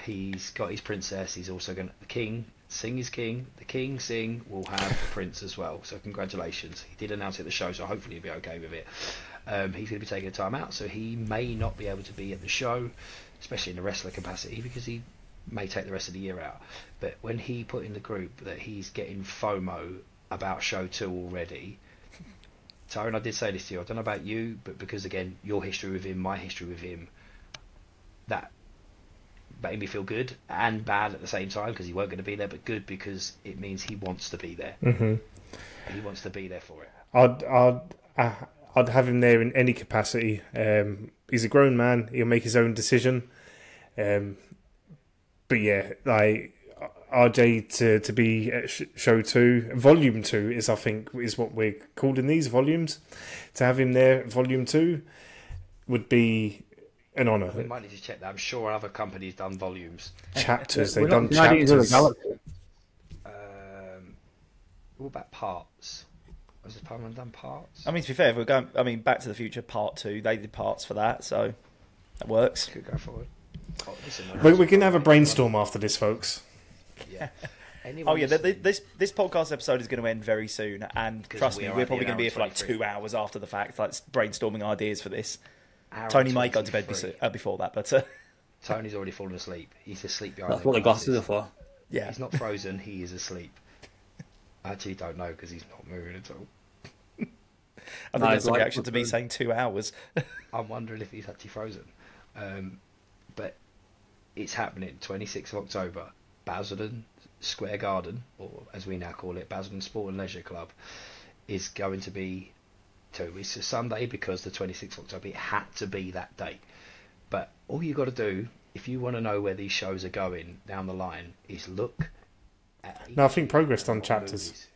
He's got his princess. He's also going to... The king, Sing is king. The king, Sing, will have a prince as well. So congratulations. He did announce it at the show, so hopefully he'll be okay with it. He's going to be taking a time out, so he may not be able to be at the show, especially in the wrestler capacity, because he may take the rest of the year out. But when he put in the group that he's getting FOMO about show 2 already... Tyrone, I did say this to you. I don't know about you, but because, again, your history with him, my history with him, that made me feel good and bad at the same time because he weren't going to be there, but good because it means he wants to be there. Mm-hmm. He wants to be there for it. I'd have him there in any capacity. He's a grown man. He'll make his own decision. But yeah, like RJ to be at show 2, volume 2 is, I think, is what we're calling these volumes. To have him there, volume 2 would be an honour. We might need to check that. I'm sure other companies done volumes. Chapters. They've done chapters. What about parts? Was the Parliament done parts? I mean, to be fair, if we're going... I mean, Back to the Future Part 2, they did parts for that, so that works. Could go forward. Oh, We're going to have a brainstorm after this, folks. Yeah. Oh yeah, this podcast episode is going to end very soon, and trust me, we're probably going to be here for like 2 hours after the fact, like brainstorming ideas for this. Tony might go to bed before that, but Tony's already fallen asleep. He's asleep behind. That's what the glasses are for. Yeah, he's not frozen. He is asleep. I actually don't know because he's not moving at all. I think that's a reaction to me saying 2 hours. I'm wondering if he's actually frozen. But it's happening 26th of October. Basildon Square Garden, or as we now call it, Basildon Sport and Leisure Club, is going to be to. It's a Sunday because the 26th of October, it had to be that date. But all you got to do, if you want to know where these shows are going down the line, is look at... No, I think Progress done chapters.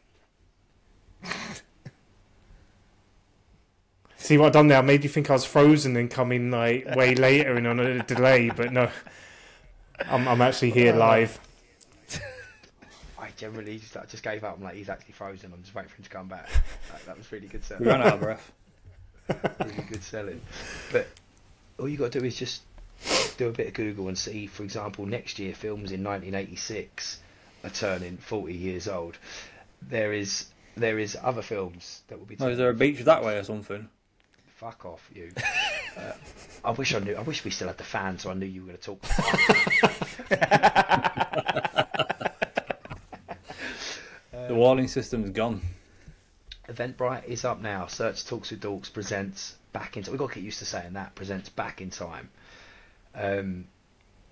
See what I've done there? I made you think I was frozen and coming like way later and on a delay, but no, I'm actually here live. I generally just gave up. I'm like, he's actually frozen. I'm just waiting for him to come back. That was really good selling. We ran out of breath. Really good selling. But all you got to do is just do a bit of Google and see, for example, next year films in 1986 are turning 40 years old. There is other films that will be. Oh, is there a beach that way or something? Fuck off, you. I wish I knew. I wish we still had the fan, so I knew you were going to talk. The warning system's gone. Eventbrite is up now. Search Talks with Dorks presents Back in Time. We've got to get used to saying that. Presents Back in Time.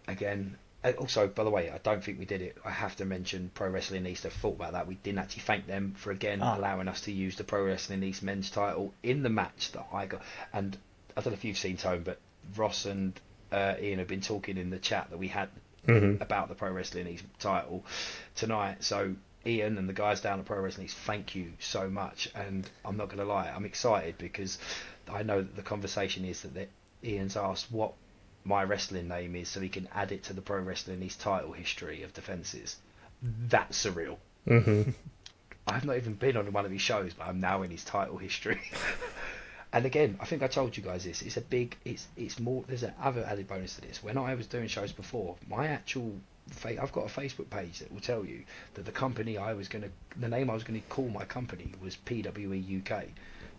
Again, also, by the way, I don't think we did it. I have to mention Pro Wrestling East. I thought about that. We didn't actually thank them for, again, allowing us to use the Pro Wrestling East men's title in the match that I got. And I don't know if you've seen, Tone, but Ross and Ian have been talking in the chat that we had about the Pro Wrestling East title tonight. So Ian and the guys down at Pro Wrestling East, thank you so much. And I'm not going to lie, I'm excited because I know that the conversation is that Ian's asked what my wrestling name is so he can add it to the Pro Wrestling East title history of defences. That's surreal. I've not even been on one of his shows, but I'm now in his title history. And again, I think I told you guys this. It's more. There's an other added bonus to this. When I was doing shows before, my actual I've got a Facebook page that will tell you that the name I was gonna call my company was PWE UK.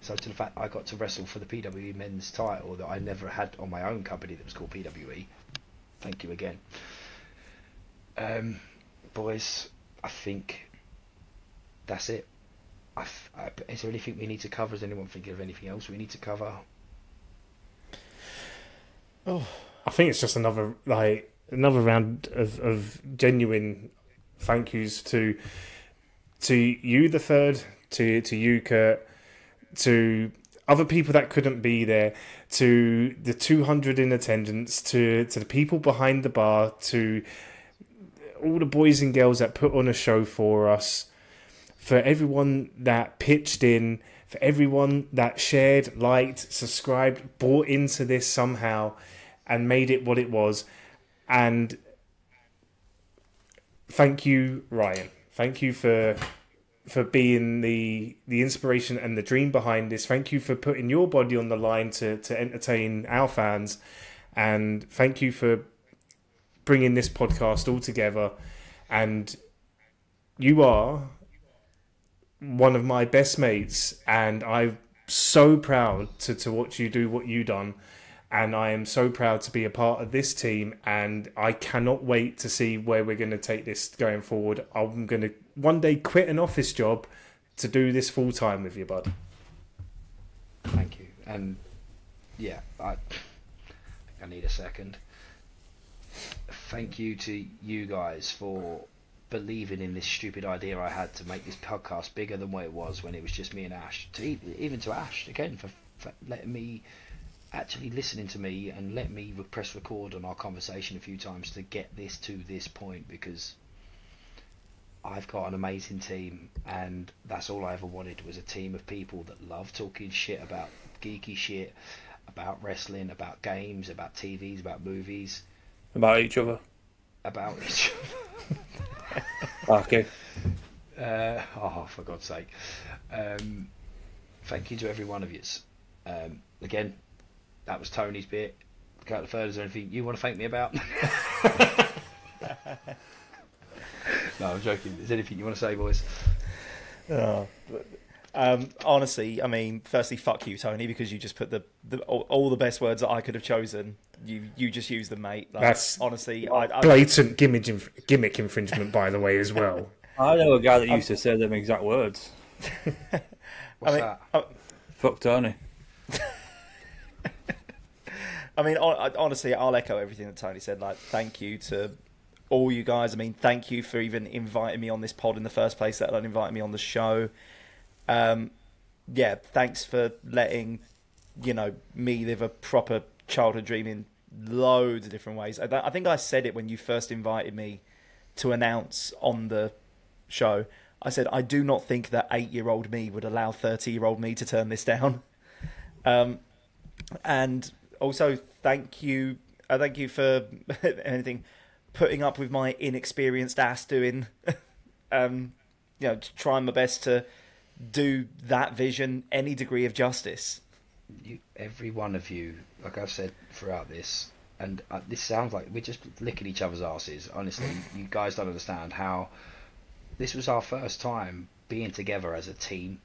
So to the fact I got to wrestle for the PWE men's title that I never had on my own company that was called PWE. Thank you again. Boys, I think that's it. Is there anything we need to cover? Is anyone thinking of anything else we need to cover? I think it's just another round of genuine thank yous to you, the third, to you, Kurt, to other people that couldn't be there, to the 200 in attendance, to the people behind the bar, to all the boys and girls that put on a show for us, for everyone that pitched in, for everyone that shared, liked, subscribed, bought into this somehow and made it what it was. And thank you, Ryan. Thank you for being the inspiration and the dream behind this. Thank you for putting your body on the line to entertain our fans. And thank you for bringing this podcast all together. And you are one of my best mates, and I'm so proud to watch you do what you done. And I am so proud to be a part of this team, and I cannot wait to see where we're going to take this going forward. I'm going to one day quit an office job to do this full time with you, bud. Thank you. And yeah, I need a second. Thank you to you guys for believing in this stupid idea I had to make this podcast bigger than what it was when it was just me and Ash. Even to Ash, again, for letting me, actually listening to me and let me press record on our conversation a few times to get this to this point, because I've got an amazing team, and that's all I ever wanted, was a team of people that love talking shit about geeky shit, about wrestling, about games, about TVs, about movies, About each other. about each Okay. for God's sake. Thank you to every one of you. Again, that was Tony's bit. Kurt Laferde, is there anything you want to thank me about? No, I'm joking. Is there anything you want to say, boys? Honestly, I mean, firstly, fuck you, Tony, because you just put all the best words that I could have chosen. You just used them, mate. Like, That's honestly, blatant gimmick infringement, by the way, as well. I know a guy that used to say them exact words. What's that? Fuck Tony. I mean, honestly, I'll echo everything that Tony said. Like, thank you to all you guys. I mean, thank you for even inviting me on this pod in the first place, let alone inviting me on the show. yeah, thanks for letting, me live a proper childhood dream in loads of different ways. I think I said it when you first invited me to announce on the show. I said, I do not think that 8-year-old me would allow 30-year-old me to turn this down. And also, thank you for anything, putting up with my inexperienced ass doing, trying my best to do that vision any degree of justice. Every one of you, like I've said throughout this, and this sounds like we're just licking each other's asses. Honestly, you guys don't understand how this was our first time being together as a team,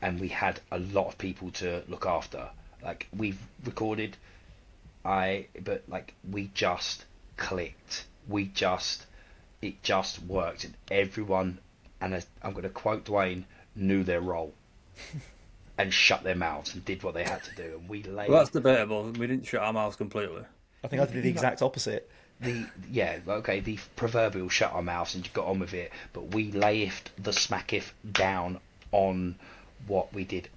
and we had a lot of people to look after. Like, we've recorded, but we just clicked. It just worked, and everyone, and I'm going to quote Dwayne, knew their role and shut their mouths and did what they had to do. And we laid. Well, that's debatable. We didn't shut our mouths completely. I think I did the exact opposite. The proverbial shut our mouths and got on with it, but we layeth the smacketh down on what we did.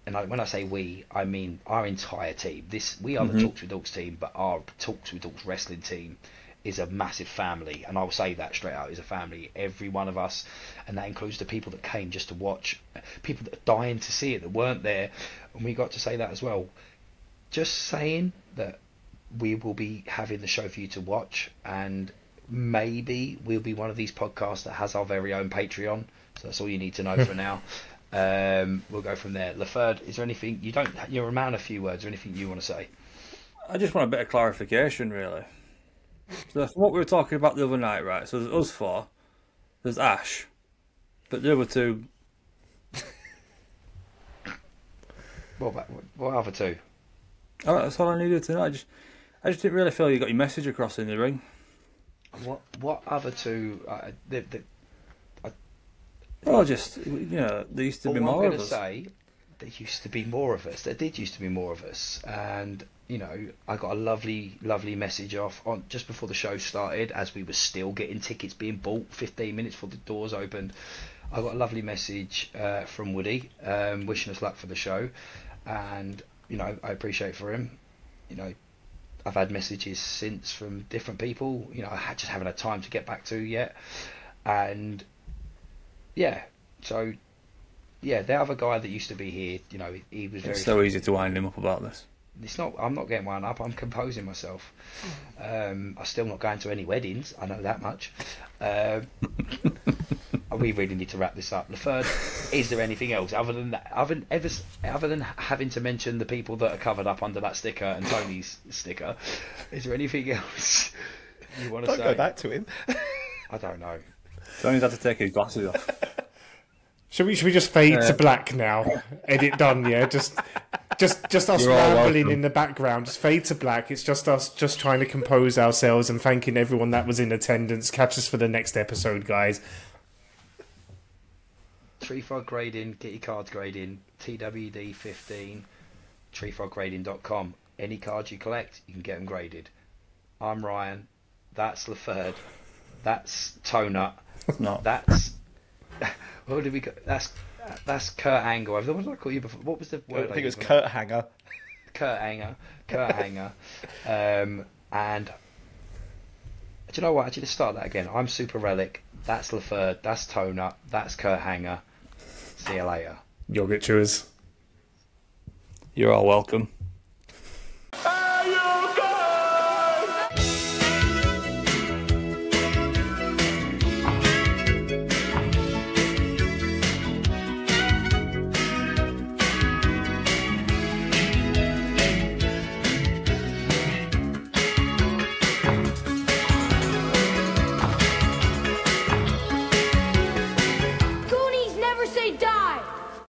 And when I say we, I mean our entire team. We are the Talks with Dorks team, but our Talks with Dorks wrestling team is a massive family, and I'll say that straight out, is a family. Every one of us, and that includes the people that came just to watch, people that are dying to see it that weren't there, and we got to say that as well. Just saying that we will be having the show for you to watch, and maybe we'll be one of these podcasts that has our very own Patreon. So that's all you need to know for now. We'll go from there. Laferde, is there anything you're a man of few words, or anything you want to say? I just want a bit of clarification, really. So from what we were talking about the other night, right? So there's us four, there's Ash, but the other two. What other two? All right, that's all I needed to know. I just didn't really feel you got your message across in the ring. What other two? Well, just there used to be more of us. There used to be more of us. There did used to be more of us, and I got a lovely message off on just before the show started, as we were still getting tickets being bought 15 minutes before the doors opened. I got a lovely message from Woody, wishing us luck for the show, and I appreciate for him. I've had messages since from different people. I just haven't had time to get back to yet, and so the other guy that used to be here, he was very. It's so easy to wind him up about this. It's not. I'm not getting wound up. I'm composing myself. I'm still not going to any weddings. I know that much. We really need to wrap this up. Laferde, is there anything else other than that? Other than having to mention the people that are covered up under that sticker and Tony's sticker, is there anything else you want to say? Don't go back to him. I don't know. Tony's had to take his glasses off. Should we just fade to black now? Edit done, yeah. Just us You're all rambling welcome. in the background. Just fade to black. It's just us, just trying to compose ourselves and thanking everyone that was in attendance. Catch us for the next episode, guys. Treefrog Grading, get your cards grading. TWD15, treefroggrading.com. Any cards you collect, you can get them graded. I'm Ryan. That's Laferde. That's Tonut. No. That's. What did we? That's Kurt Angle. What did I call you before? What was the word? I think it was Kurt Hanger. Kurt Hanger. And do you know what? Actually, let's start that again. I'm Super Relic. That's Laferde. That's Tonut. That's Kurt Hanger. See you later. Yogurt chewers. You're all welcome.